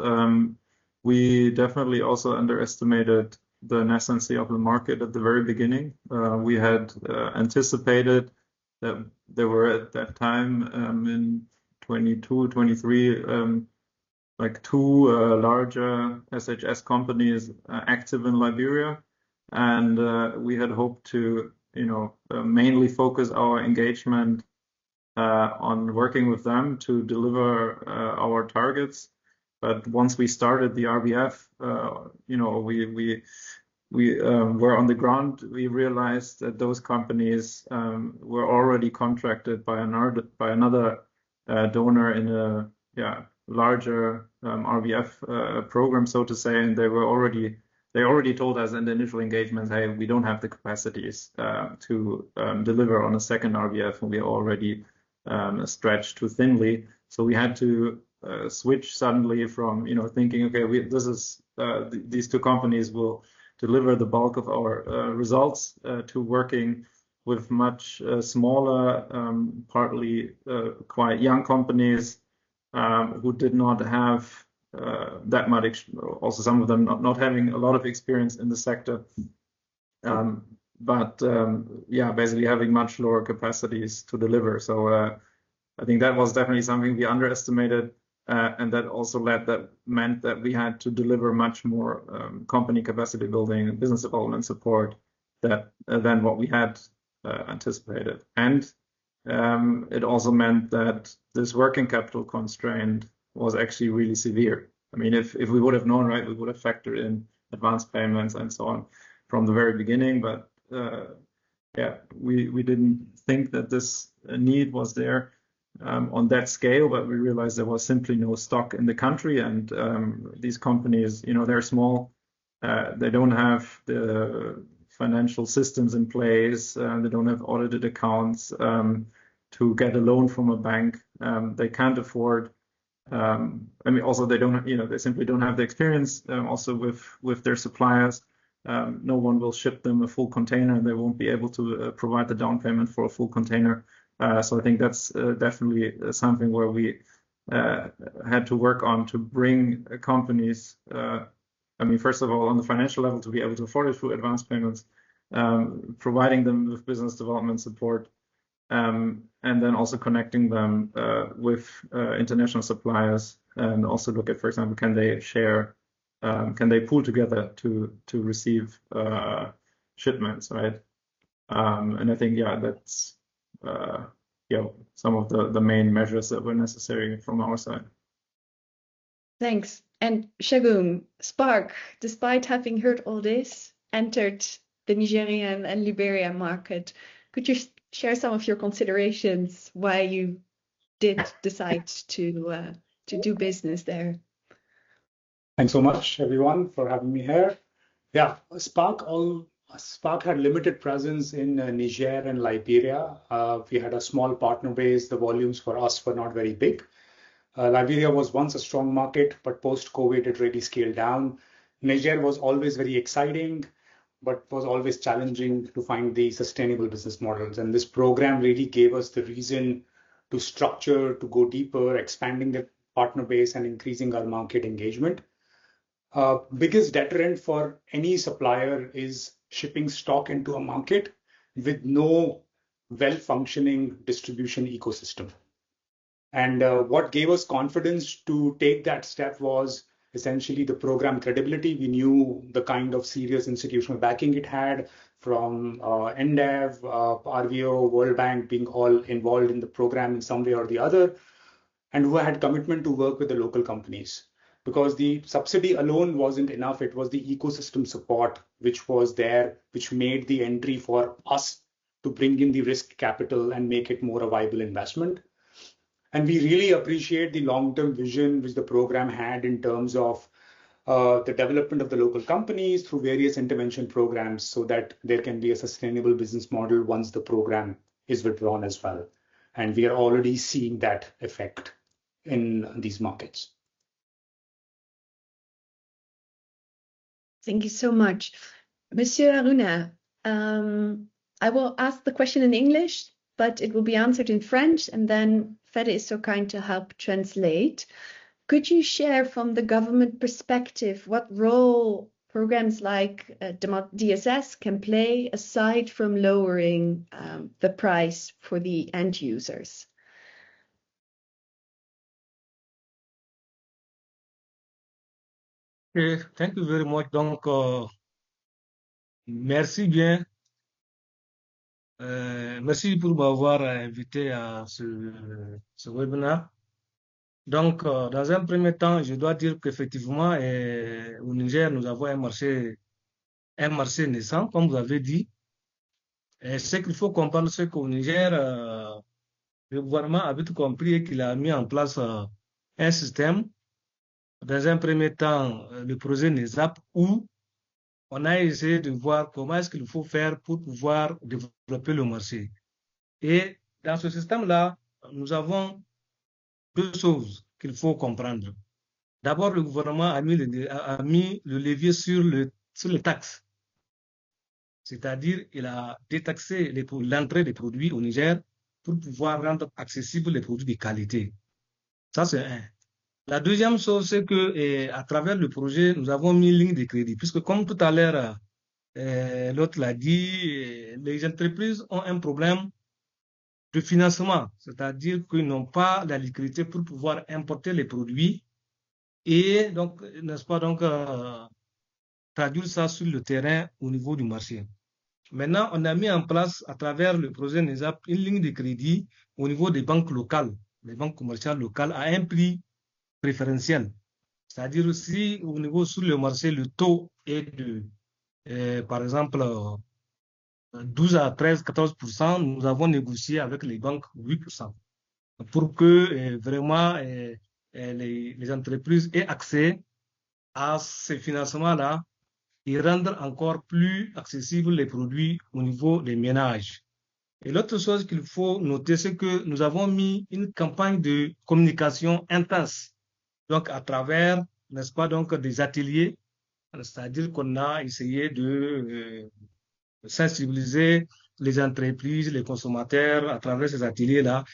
we definitely also underestimated the nascency of the market at the very beginning. We had anticipated that there were at that time in 22, 23, like two larger SHS companies active in Liberia. And we had hoped to, mainly focus our engagement on working with them to deliver our targets. But once we started the RBF, you know, we were on the ground. We realized that those companies were already contracted by another donor in a larger RBF program, so to say, and they already told us in the initial engagements, hey, we don't have the capacities to deliver on a second RBF, and we are already stretched too thinly. So we had to switch suddenly from, you know, thinking, okay, these two companies will deliver the bulk of our results to working with much smaller, partly quite young companies who did not have that much, also some of them not having a lot of experience in the sector, but basically having much lower capacities to deliver. So I think that was definitely something we underestimated. And that also meant that we had to deliver much more company capacity building and business development support than what we had anticipated. And it also meant that this working capital constraint was actually really severe. I mean, if we would have known, right, we would have factored in advance payments and so on from the very beginning. But we didn't think that this need was there on that scale, but we realized there was simply no stock in the country, and these companies, you know, they're small, they don't have the financial systems in place, they don't have audited accounts to get a loan from a bank, they can't afford. I mean, also they don't, you know, they simply don't have the experience also with their suppliers. No one will ship them a full container, and they won't be able to provide the down payment for a full container. So I think that's definitely something where we had to work on to bring companies, I mean, first of all, on the financial level, to be able to afford it through advance payments, providing them with business development support, and then also connecting them with international suppliers, and also look at, for example, can they pool together to receive shipments, right? And I think, that's some of the main measures that were necessary from our side. Thanks. And Shagun, Spark, despite having heard all this, entered the Nigerian and Liberian market. Could you share some of your considerations why you did decide to do business there? Thanks so much, everyone, for having me here. Yeah, Spark had limited presence in Niger and Liberia. We had a small partner base. The volumes for us were not very big. Liberia was once a strong market, but post-COVID, it really scaled down. Niger was always very exciting, but was always challenging to find the sustainable business models. And this program really gave us the reason to structure, to go deeper, expanding the partner base and increasing our market engagement. Biggest deterrent for any supplier is shipping stock into a market with no well-functioning distribution ecosystem. And what gave us confidence to take that step was essentially the program credibility. We knew the kind of serious institutional backing it had from EnDev, RVO, World Bank being all involved in the program in some way or the other, and who had commitment to work with the local companies. Because the subsidy alone wasn't enough. It was the ecosystem support which was there, which made the entry for us to bring in the risk capital and make it more a viable investment. And we really appreciate the long-term vision which the program had in terms of the development of the local companies through various intervention programs so that there can be a sustainable business model once the program is withdrawn as well. And we are already seeing that effect in these markets. Thank you so much. Monsieur Aruna, I will ask the question in English, but it will be answered in French, and then Fede is so kind to help translate. Could you share from the government perspective what role programs like DSS can play aside from lowering the price for the end users? Okay, thank you very much. Donc, merci bien. Merci pour m'avoir invité à ce webinaire. Donc, dans un premier temps, je dois dire qu'effectivement, au Niger, nous avons un marché naissant, comme vous avez dit. Et ce qu'il faut comprendre, c'est qu'au Niger, le gouvernement a vite compris et qu'il a mis en place un système. Dans un premier temps, le projet NESAP, où on a essayé de voir comment est-ce qu'il faut faire pour pouvoir développer le marché. Et dans ce système-là, nous avons deux choses qu'il faut comprendre. D'abord, le gouvernement a mis le levier sur les taxes. C'est-à-dire, il a détaxé l'entrée des produits au Niger pour pouvoir rendre accessibles les produits de qualité. Ça, c'est un. La deuxième chose, c'est que à travers le projet, nous avons mis une ligne de crédit, puisque comme tout à l'heure, l'autre l'a dit, les entreprises ont un problème de financement, c'est-à-dire qu'ils n'ont pas la liquidité pour pouvoir importer les produits et donc, n'est-ce pas, donc, traduire ça sur le terrain au niveau du marché. Maintenant, on a mis en place, à travers le projet NESAP, une ligne de crédit au niveau des banques locales, les banques commerciales locales, à un prix préférentiel. C'est-à-dire aussi, au niveau sur le marché, le taux est de, par exemple, 12 à 13, 14%, nous avons négocié avec les banques 8% pour que vraiment les entreprises aient accès à ces financements-là et rendre encore plus accessibles les produits au niveau des ménages. Et l'autre chose qu'il faut noter, c'est que nous avons mis une campagne de communication intense, donc à travers, n'est-ce pas, donc des ateliers, c'est-à-dire qu'on a essayé de sensibiliser les entreprises, les consommateurs à travers ces ateliers-là.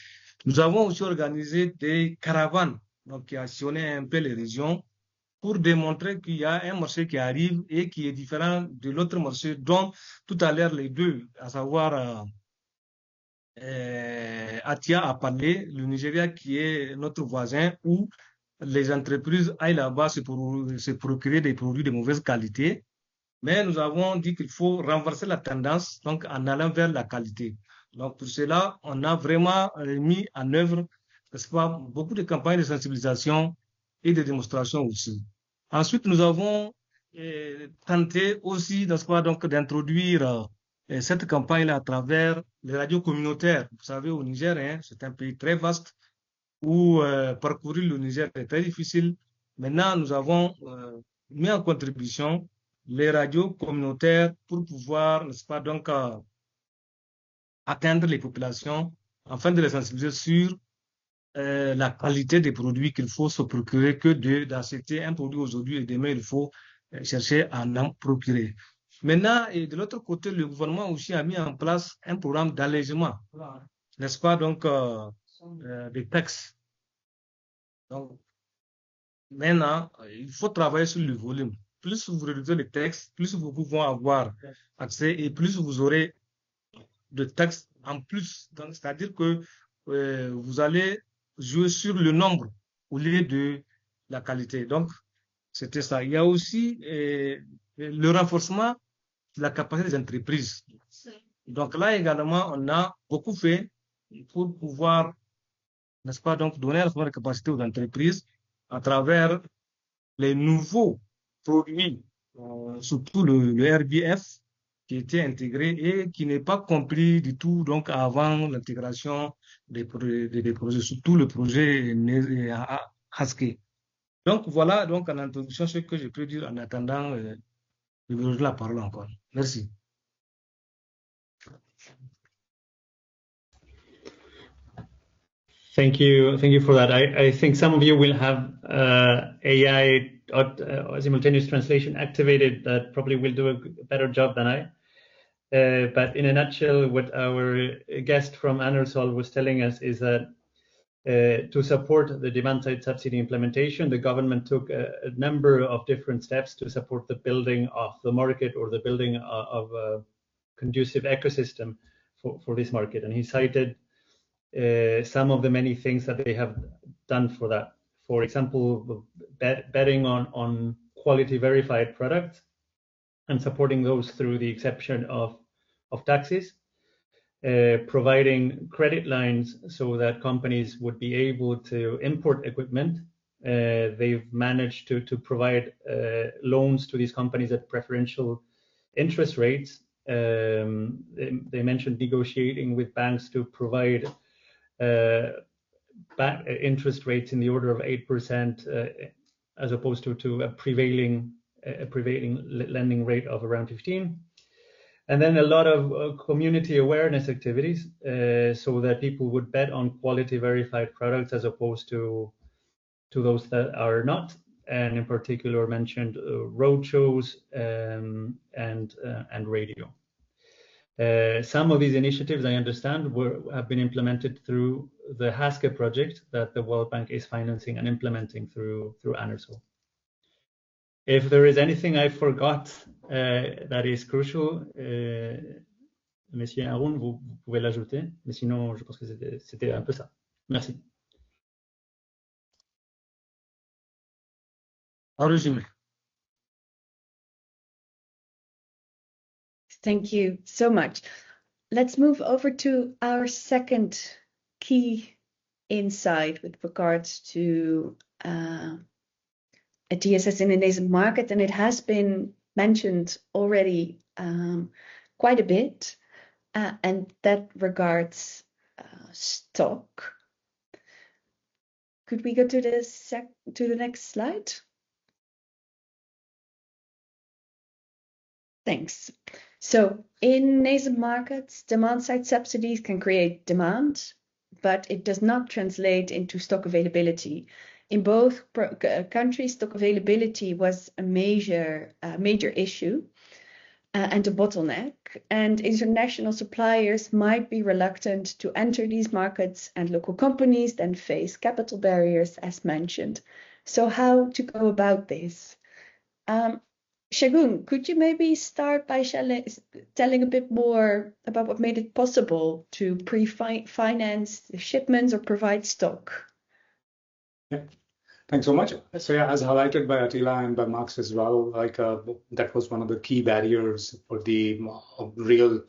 Nous avons aussi organisé des caravanes, donc qui sillonnaient un peu les régions pour démontrer qu'il y a un marché qui arrive et qui est différent de l'autre marché dont tout à l'heure les deux, à savoir Atia a parlé, le Nigeria qui est notre voisin où les entreprises aillent là-bas se procurer des produits de mauvaise qualité. Mais nous avons dit qu'il faut renverser la tendance donc en allant vers la qualité. Donc pour cela, on a vraiment mis en œuvre, n'est-ce pas, beaucoup de campagnes de sensibilisation et de démonstration aussi. Ensuite, nous avons tenté aussi, n'est-ce pas, donc d'introduire cette campagne-là à travers les radios communautaires. Vous savez, au Niger, hein, c'est un pays très vaste où parcourir le Niger est très difficile. Maintenant, nous avons mis en contribution les radios communautaires pour pouvoir, n'est-ce pas, donc, atteindre les populations afin de les sensibiliser sur la qualité des produits qu'il faut se procurer que d'acheter un produit aujourd'hui et demain, il faut chercher à en procurer. Maintenant, et de l'autre côté, le gouvernement aussi a mis en place un programme d'allègement, n'est-ce pas, donc, des taxes. Donc, maintenant, il faut travailler sur le volume. Plus vous réduisez les textes, plus vous pouvez avoir accès et plus vous aurez de textes en plus. C'est-à-dire que vous allez jouer sur le nombre au lieu de la qualité. Donc, c'était ça. Il y a aussi le renforcement de la capacité des entreprises. Donc là également, on a beaucoup fait pour pouvoir, n'est-ce pas, donc donner la capacité aux entreprises à travers les nouveaux produits, surtout le RBF, qui était intégré et qui n'est pas compris du tout donc avant l'intégration des projets, surtout le projet Haske. Donc voilà donc en introduction ce que je peux dire en attendant de vous donner la parole encore. Merci. Thank you for that. I think some of you will have AI simultaneous translation activated that probably will do a better job than I. But in a nutshell, what our guest from ENDev was telling us is that to support the demand-side subsidy implementation, the government took a number of different steps to support the building of the market or the building of a conducive ecosystem for this market. And he cited some of the many things that they have done for that. For example, betting on quality verified products and supporting those through the exception of taxes. providing credit lines so that companies would be able to import equipment. They've managed to provide loans to these companies at preferential interest rates. They mentioned negotiating with banks to provide interest rates in the order of 8%, as opposed to a prevailing lending rate of around 15%. And then a lot of community awareness activities, so that people would bet on quality verified products as opposed to those that are not. And in particular mentioned road shows and radio. Some of these initiatives, I understand, have been implemented through the HASCA project that the World Bank is financing and implementing through ANERSO. If there is anything I forgot that is crucial, Monsieur Haroun, vous pouvez l'ajouter. Mais sinon, je pense que c'était un peu ça. Merci. En résumé. Thank you so much. Let's move over to our second key insight with regards to a DSS in a nascent market, and it has been mentioned already quite a bit, and that regards stock. Could we go to the next slide? Thanks. So in nascent markets, demand-side subsidies can create demand, but it does not translate into stock availability. In both countries, stock availability was a major issue and a bottleneck, and international suppliers might be reluctant to enter these markets, and local companies then face capital barriers, as mentioned. So how to go about this? Shagun, could you maybe start by telling a bit more about what made it possible to pre-finance the shipments or provide stock? Yeah, thanks so much. So yeah, as highlighted by Attila and by Max as well, that was one of the key barriers for the real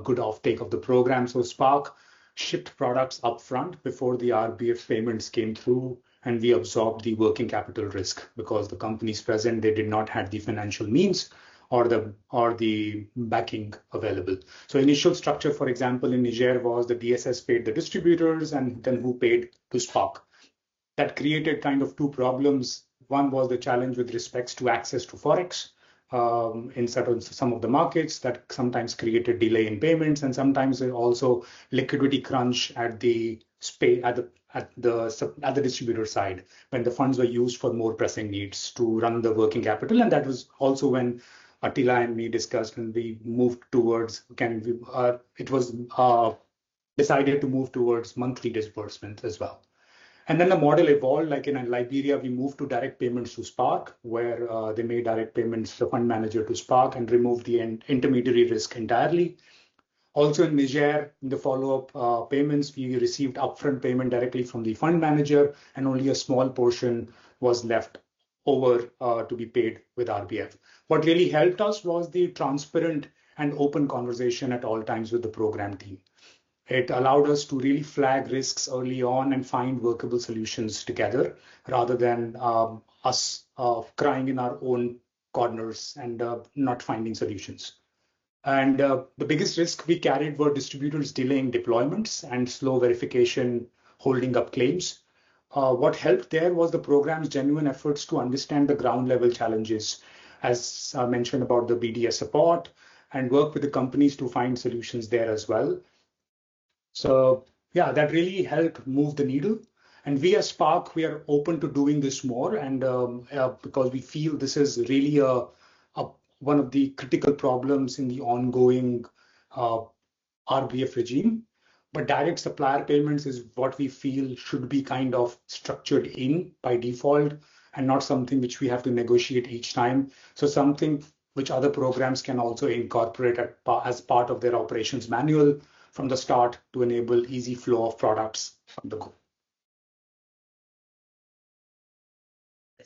good offtake of the program. So Spark shipped products upfront before the RBF payments came through, and we absorbed the working capital risk because the companies present, they did not have the financial means or the backing available. So initial structure, for example, in Niger was the DSS paid the distributors and then who paid to Spark. That created kind of two problems. One was the challenge with respects to access to Forex in some of the markets that sometimes created delay in payments, and sometimes also liquidity crunch at the distributor side when the funds were used for more pressing needs to run the working capital. And that was also when Attila and me discussed and we moved towards, it was decided to move towards monthly disbursement as well. And then the model evolved, like in Liberia, we moved to direct payments to Spark, where they made direct payments, the fund manager to Spark, and removed the intermediary risk entirely. Also in Niger, in the follow-up payments, we received upfront payment directly from the fund manager, and only a small portion was left over to be paid with RBF. What really helped us was the transparent and open conversation at all times with the program team. It allowed us to really flag risks early on and find workable solutions together, rather than us crying in our own corners and not finding solutions. And the biggest risk we carried were distributors delaying deployments and slow verification, holding up claims. What helped there was the program's genuine efforts to understand the ground level challenges, as I mentioned about the BDS support, and work with the companies to find solutions there as well. So yeah, that really helped move the needle. And we as Spark, we are open to doing this more, and because we feel this is really one of the critical problems in the ongoing RBF regime. But direct supplier payments is what we feel should be kind of structured in by default and not something which we have to negotiate each time. So something which other programs can also incorporate as part of their operations manual from the start to enable easy flow of products from the go.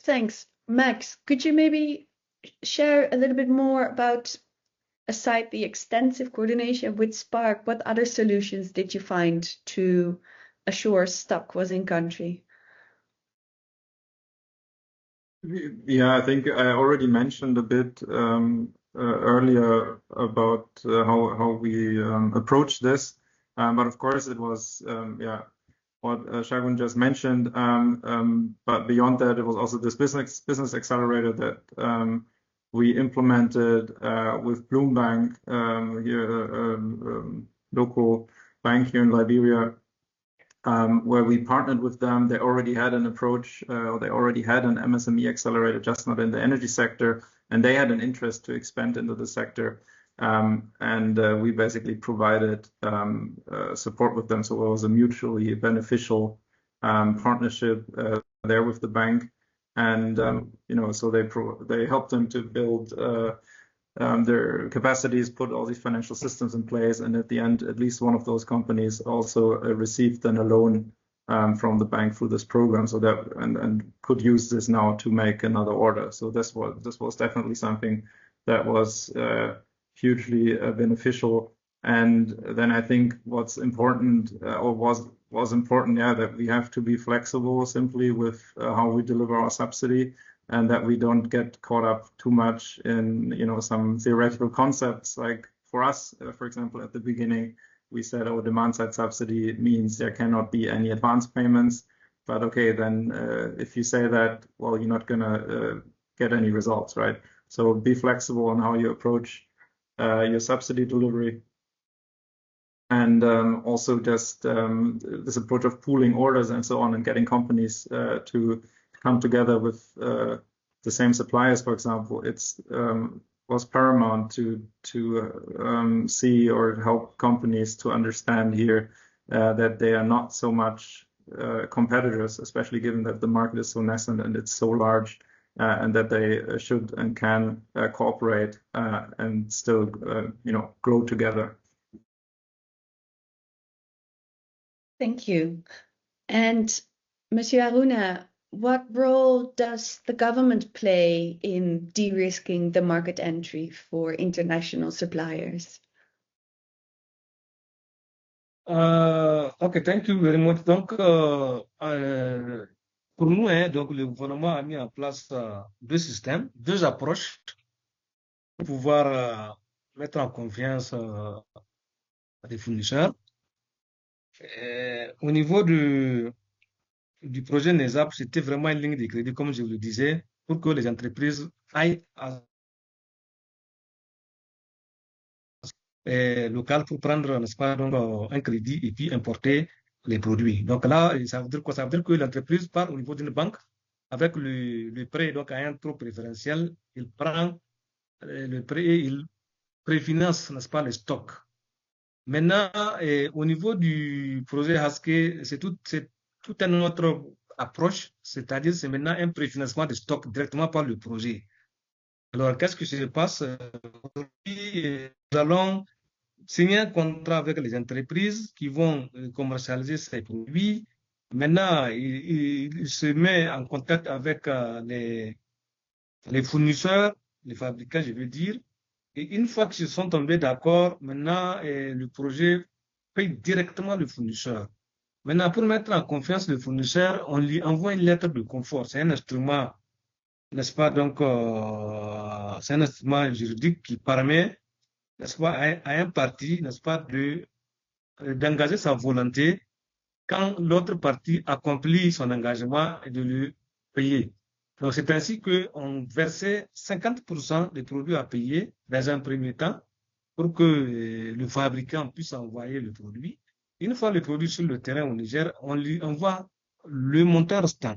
Thanks. Max, could you maybe share a little bit more about aside the extensive coordination with Spark, what other solutions did you find to assure stock was in country? Yeah, I think I already mentioned a bit earlier about how we approach this, but of course it was what Shagun just mentioned. But beyond that, it was also this business accelerator that we implemented with Bloombank here, local bank here in Liberia. Where we partnered with them. They already had an approach, or they already had an MSME accelerator, just not in the energy sector, and they had an interest to expand into the sector. And we basically provided support with them. So it was a mutually beneficial partnership there with the bank. And so they helped them to build their capacities, put all these financial systems in place, and at the end, at least one of those companies also received then a loan from the bank through this program, so that and could use this now to make another order. So this was definitely something that was hugely beneficial. And then I think what's important or was important, that we have to be flexible simply with how we deliver our subsidy, and that we don't get caught up too much in some theoretical concepts. Like for us, for example, at the beginning, we said, oh, demand-side subsidy means there cannot be any advance payments. But okay, then if you say that, well, you're not going to get any results, right? So be flexible on how you approach your subsidy delivery. And also just this approach of pooling orders and so on, and getting companies to come together with the same suppliers, for example. It's was paramount to see or help companies to understand here that they are not so much competitors, especially given that the market is so nascent and it's so large, and that they should and can cooperate and still grow together. Thank you. And Monsieur Aruna, what role does the government play in de-risking the market entry for international suppliers? Okay, thank you very much. Donc, pour nous, donc, le gouvernement a mis en place deux systèmes, deux approches pour pouvoir mettre en confiance les fournisseurs. Au niveau du projet NESAP, c'était vraiment une ligne de crédit, comme je le disais, pour que les entreprises aillent locales pour prendre, n'est-ce pas, donc, un crédit et puis importer les produits. Donc là, ça veut dire quoi? Ça veut dire que l'entreprise part au niveau d'une banque avec le prêt donc, à un taux préférentiel. Il prend le prêt et il préfinance, n'est-ce pas, les stocks. Maintenant, au niveau du projet Haske, c'est tout une autre approche, c'est-à-dire c'est maintenant un préfinancement de stock directement par le projet. Alors, qu'est-ce qui se passe? Aujourd'hui, nous allons signer un contrat avec les entreprises qui vont commercialiser ces produits. Maintenant, il se met en contact avec les fournisseurs, les fabricants, je veux dire. Et une fois qu'ils sont tombés d'accord, maintenant, le projet paye directement le fournisseur. Maintenant, pour mettre en confiance le fournisseur, on lui envoie une lettre de confort. C'est un instrument, n'est-ce pas, donc, c'est un instrument juridique qui permet, n'est-ce pas, à un parti, n'est-ce pas, d'engager sa volonté quand l'autre partie accomplit son engagement et de le payer. Donc, c'est ainsi qu'on versait 50% des produits à payer dans un premier temps pour que le fabricant puisse envoyer le produit. Une fois le produit sur le terrain au Niger, on lui envoie le montant restant.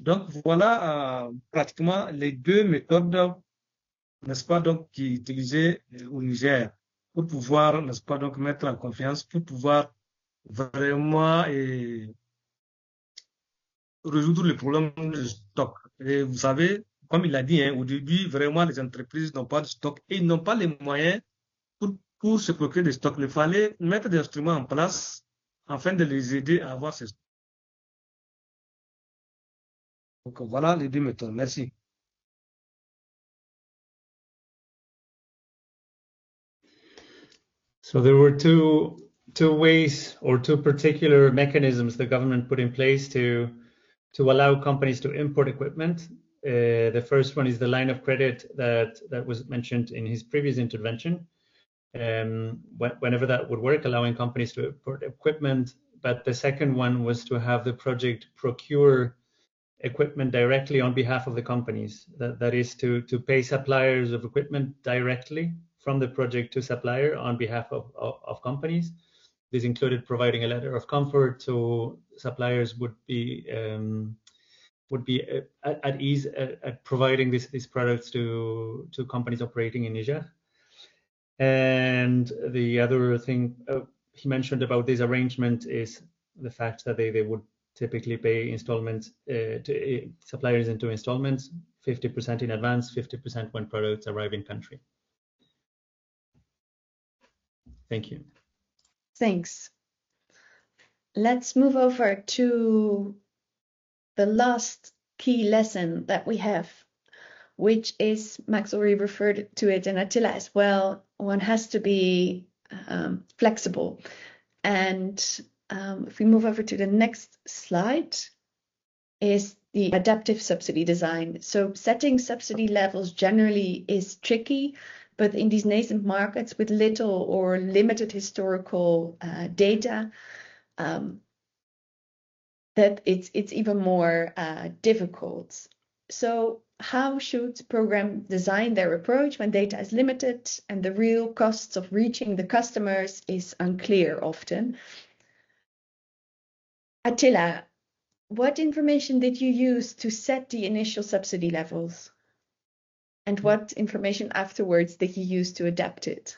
Donc, voilà pratiquement les deux méthodes, n'est-ce pas, donc, qui sont utilisées au Niger pour pouvoir, n'est-ce pas, donc, mettre en confiance, pour pouvoir vraiment résoudre le problème de stock. Et vous savez, comme il a dit, au début, vraiment, les entreprises n'ont pas de stock et ils n'ont pas les moyens pour se procurer des stocks. Il fallait mettre des instruments en place afin de les aider à avoir ces stocks. Donc voilà les deux méthodes. Merci. So there were two ways or two particular mechanisms the government put in place to allow companies to import equipment. The first one is the line of credit that was mentioned in his previous intervention. Whenever that would work, allowing companies to import equipment. But the second one was to have the project procure equipment directly on behalf of the companies. That is to pay suppliers of equipment directly from the project to supplier on behalf of companies. This included providing a letter of comfort, so suppliers would be at ease at providing these products to companies operating in Niger. And the other thing he mentioned about this arrangement is the fact that they would typically pay installments to suppliers into installments, 50% in advance, 50% when products arrive in country. Thank you. Thanks. Let's move over to the last key lesson that we have, which is, Max already referred to it, and Attila as well, one has to be flexible. And if we move over to the next slide, is the adaptive subsidy design. So setting subsidy levels generally is tricky, but in these nascent markets with little or limited historical data, that it's even more difficult. So how should programs design their approach when data is limited and the real costs of reaching the customers is unclear often? Attila, what information did you use to set the initial subsidy levels? And what information afterwards did you use to adapt it?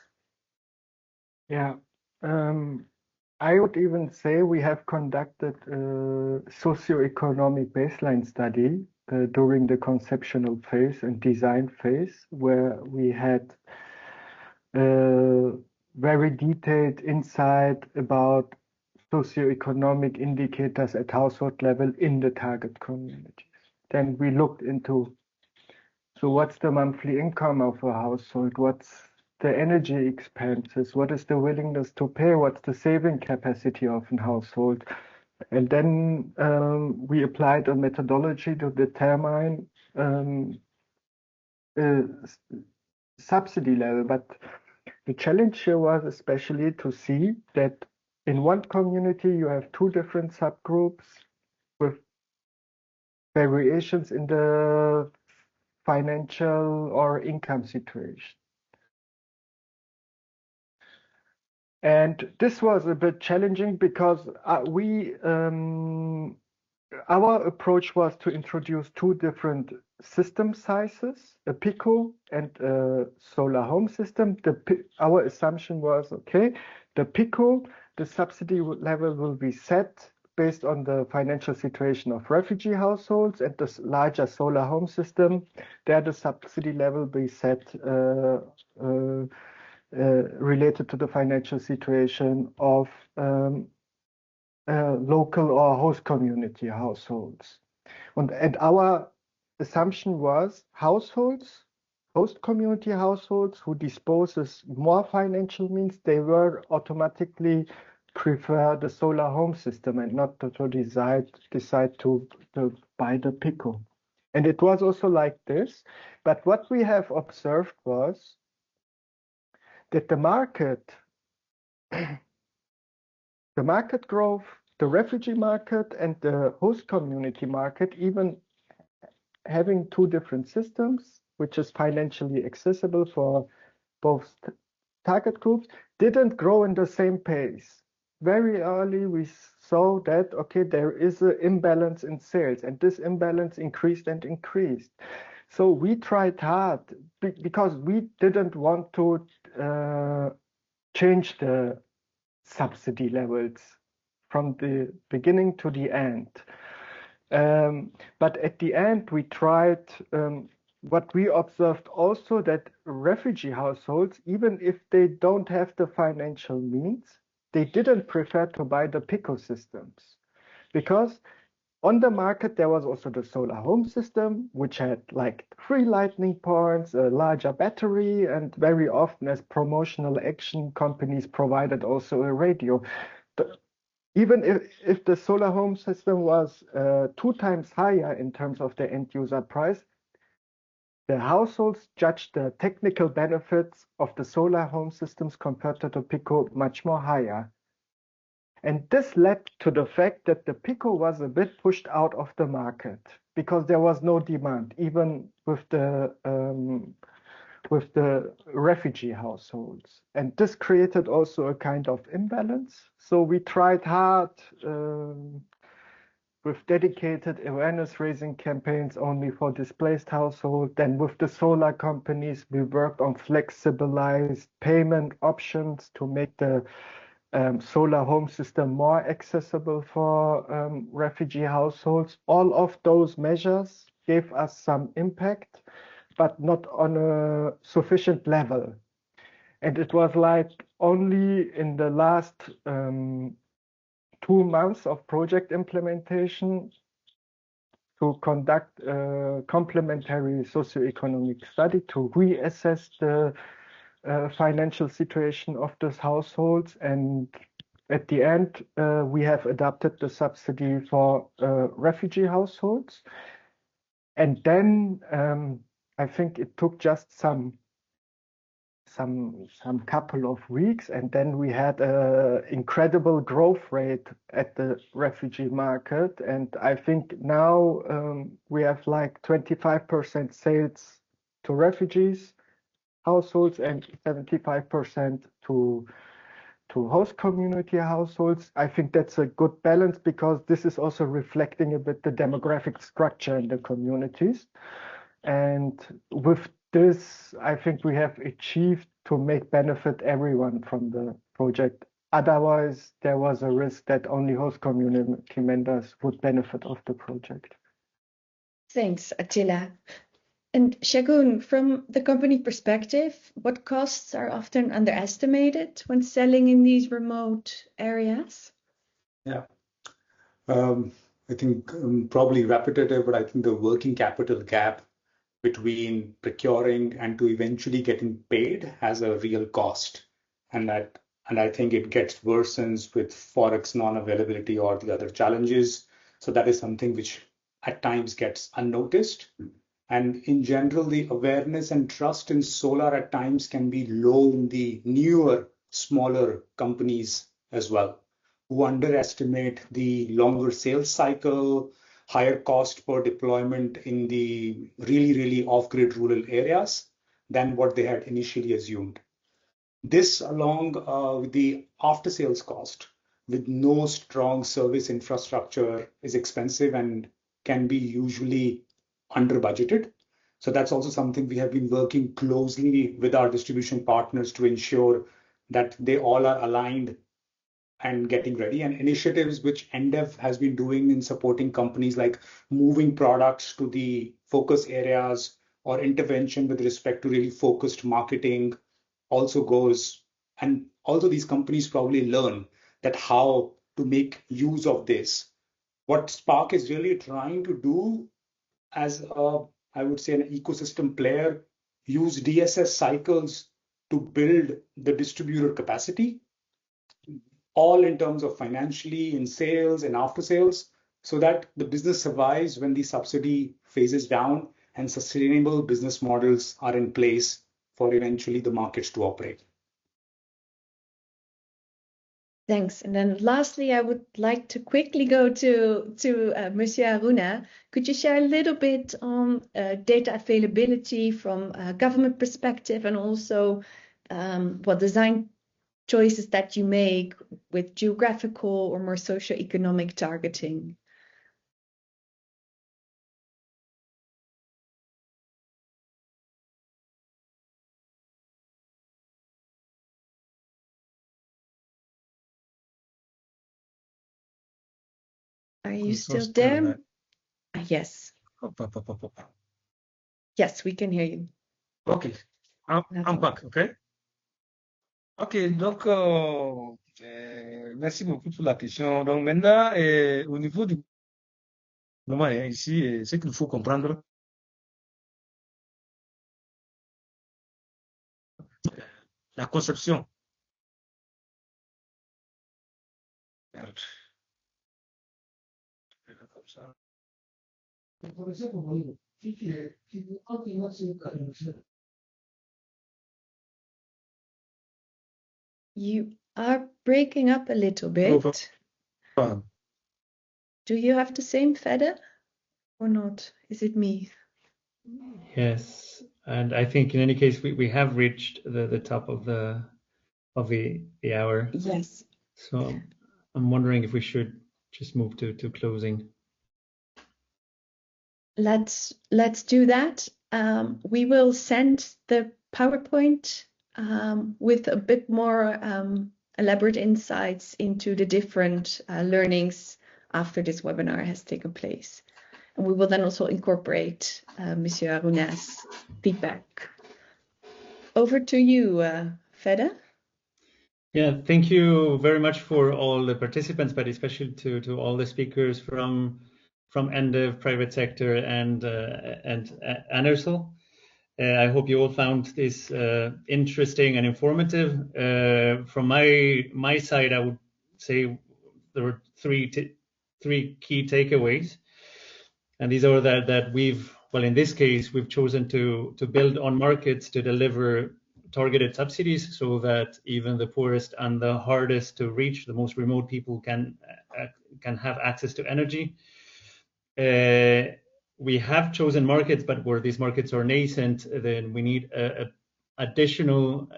Yeah, I would even say we have conducted a socioeconomic baseline study during the conceptual phase and design phase, where we had very detailed insight about socioeconomic indicators at household level in the target communities. Then we looked into, so what's the monthly income of a household? What's the energy expenses? What is the willingness to pay? What's the saving capacity of a household? And then we applied a methodology to determine subsidy level. But the challenge here was especially to see that in one community you have two different subgroups with variations in the financial or income situation. And this was a bit challenging because our approach was to introduce two different system sizes, a PICO and a solar home system. Our assumption was, okay, the PICO, the subsidy level will be set based on the financial situation of refugee households, and the larger solar home system, there the subsidy level will be set related to the financial situation of local or host community households. And our assumption was households, host community households who disposes more financial means, they were automatically prefer the solar home system and not to decide to buy the PICO. And it was also like this. But what we have observed was that the market growth, the refugee market and the host community market, even having two different systems, which is financially accessible for both target groups, didn't grow in the same pace. Very early we saw that, okay, there is an imbalance in sales, and this imbalance increased and increased. So we tried hard because we didn't want to change the subsidy levels from the beginning to the end. But at the end, we tried what we observed also, that refugee households, even if they don't have the financial means, they didn't prefer to buy the PICO systems because On the market, there was also the solar home system, which had like 3 lightning points, a larger battery, and very often as promotional action, companies provided also a radio. Even if the solar home system was 2 times higher in terms of the end user price, the households judged the technical benefits of the solar home systems compared to the Pico much more higher. And this led to the fact that the Pico was a bit pushed out of the market because there was no demand, even with the refugee households. And this created also a kind of imbalance. So we tried hard with dedicated awareness raising campaigns only for displaced households. Then with the solar companies, we worked on flexibilized payment options to make the solar home system more accessible for refugee households. All of those measures gave us some impact, but not on a sufficient level. And it was like only in the last 2 months of project implementation to conduct a complementary socioeconomic study to reassess the financial situation of those households. And at the end, we have adopted the subsidy for refugee households. And then I think it took just some couple of weeks, and then we had an incredible growth rate at the refugee market. And I think now we have like 25% sales to refugees households and 75% to host community households. I think that's a good balance because this is also reflecting a bit the demographic structure in the communities. And with this, I think we have achieved to make benefit everyone from the project. Otherwise, there was a risk that only host community members would benefit of the project. Thanks, Attila. And Shagun, from the company perspective, what costs are often underestimated when selling in these remote areas? Yeah, I think probably repetitive, but I think the working capital gap between procuring and to eventually getting paid has a real cost. And I think it gets worsens with Forex non-availability or the other challenges. So that is something which at times gets unnoticed. And in general, the awareness and trust in solar at times can be low in the newer, smaller companies as well, who underestimate the longer sales cycle, higher cost per deployment in the really, really off-grid rural areas than what they had initially assumed. This, along with the after-sales cost, with no strong service infrastructure, is expensive and can be usually under budgeted. So that's also something we have been working closely with our distribution partners to ensure that they all are aligned and getting ready. And initiatives which EnDev has been doing in supporting companies like moving products to the focus areas or intervention with respect to really focused marketing also goes. And also these companies probably learn that how to make use of this. What Spark is really trying to do as I would say an ecosystem player, use DSS cycles to build the distributor capacity, all in terms of financially, in sales and after sales, so that the business survives when the subsidy phases down and sustainable business models are in place for eventually the markets to operate. Thanks. And then lastly, I would like to quickly go to Monsieur Aruna. Could you share a little bit on data availability from a government perspective and also what design choices that you make with geographical or more socioeconomic targeting? Are you still there? Yes. Yes, we can hear you. OK, I'm back, OK? OK, donc, merci beaucoup pour la question. Donc maintenant, au niveau du Vraiment, ici, ce qu'il faut comprendre, la conception. Merde. Comme ça. You are breaking up a little bit. Do you have the same feather or not? Is it me? Yes, and I think in any case we have reached the top of the hour. Yes. So I'm wondering if we should just move to closing. Let's do that. We will send the PowerPoint with a bit more elaborate insights into the different learnings after this webinar has taken place. And we will then also incorporate Monsieur Aruna's feedback. Over to you, Fede. Yeah, thank you very much for all the participants, but especially to all the speakers from EnDev, private sector, and EUSL. I hope you all found this interesting and informative. From my side, I would say there were three key takeaways, and these are that in this case, we've chosen to build on markets to deliver targeted subsidies so that even the poorest and the hardest to reach, the most remote people can have access to energy. We have chosen markets, but where these markets are nascent, then we need additional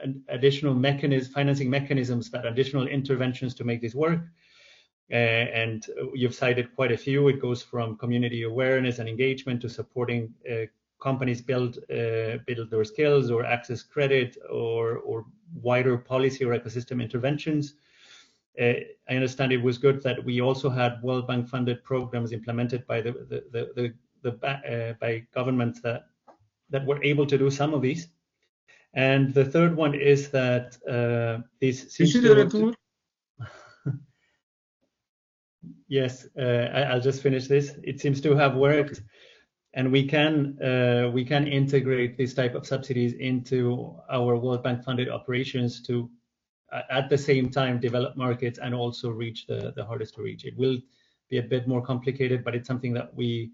financing mechanisms, that additional interventions to make this work. And you've cited quite a few. It goes from community awareness and engagement to supporting companies build their skills or access credit or wider policy or ecosystem interventions. I understand it was good that we also had World Bank funded programs implemented by by governments that were able to do some of these. And the third one is that this seems to yes, I'll just finish this. It seems to have worked, and we can integrate this type of subsidies into our World Bank funded operations to at the same time develop markets and also reach the hardest to reach. It will be a bit more complicated, but it's something that we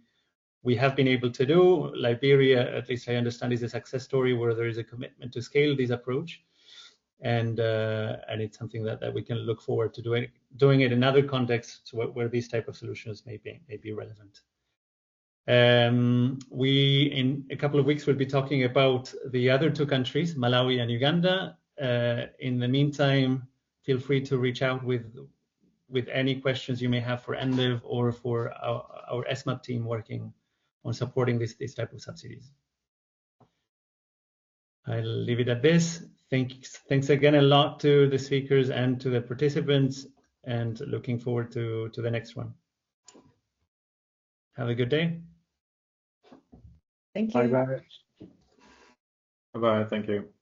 have been able to do. Liberia, at least I understand, is a success story where there is a commitment to scale this approach. And it's something that we can look forward to doing it in other contexts where these type of solutions may be relevant. We in a couple of weeks will be talking about the other two countries, Malawi and Uganda. In the meantime, feel free to reach out with any questions you may have for EnDev or for our ESMAP team working on supporting this type of subsidies. I'll leave it at this. Thanks again a lot to the speakers and to the participants, and looking forward to the next one. Have a good day. Thank you. Bye-bye. Bye-bye. Thank you.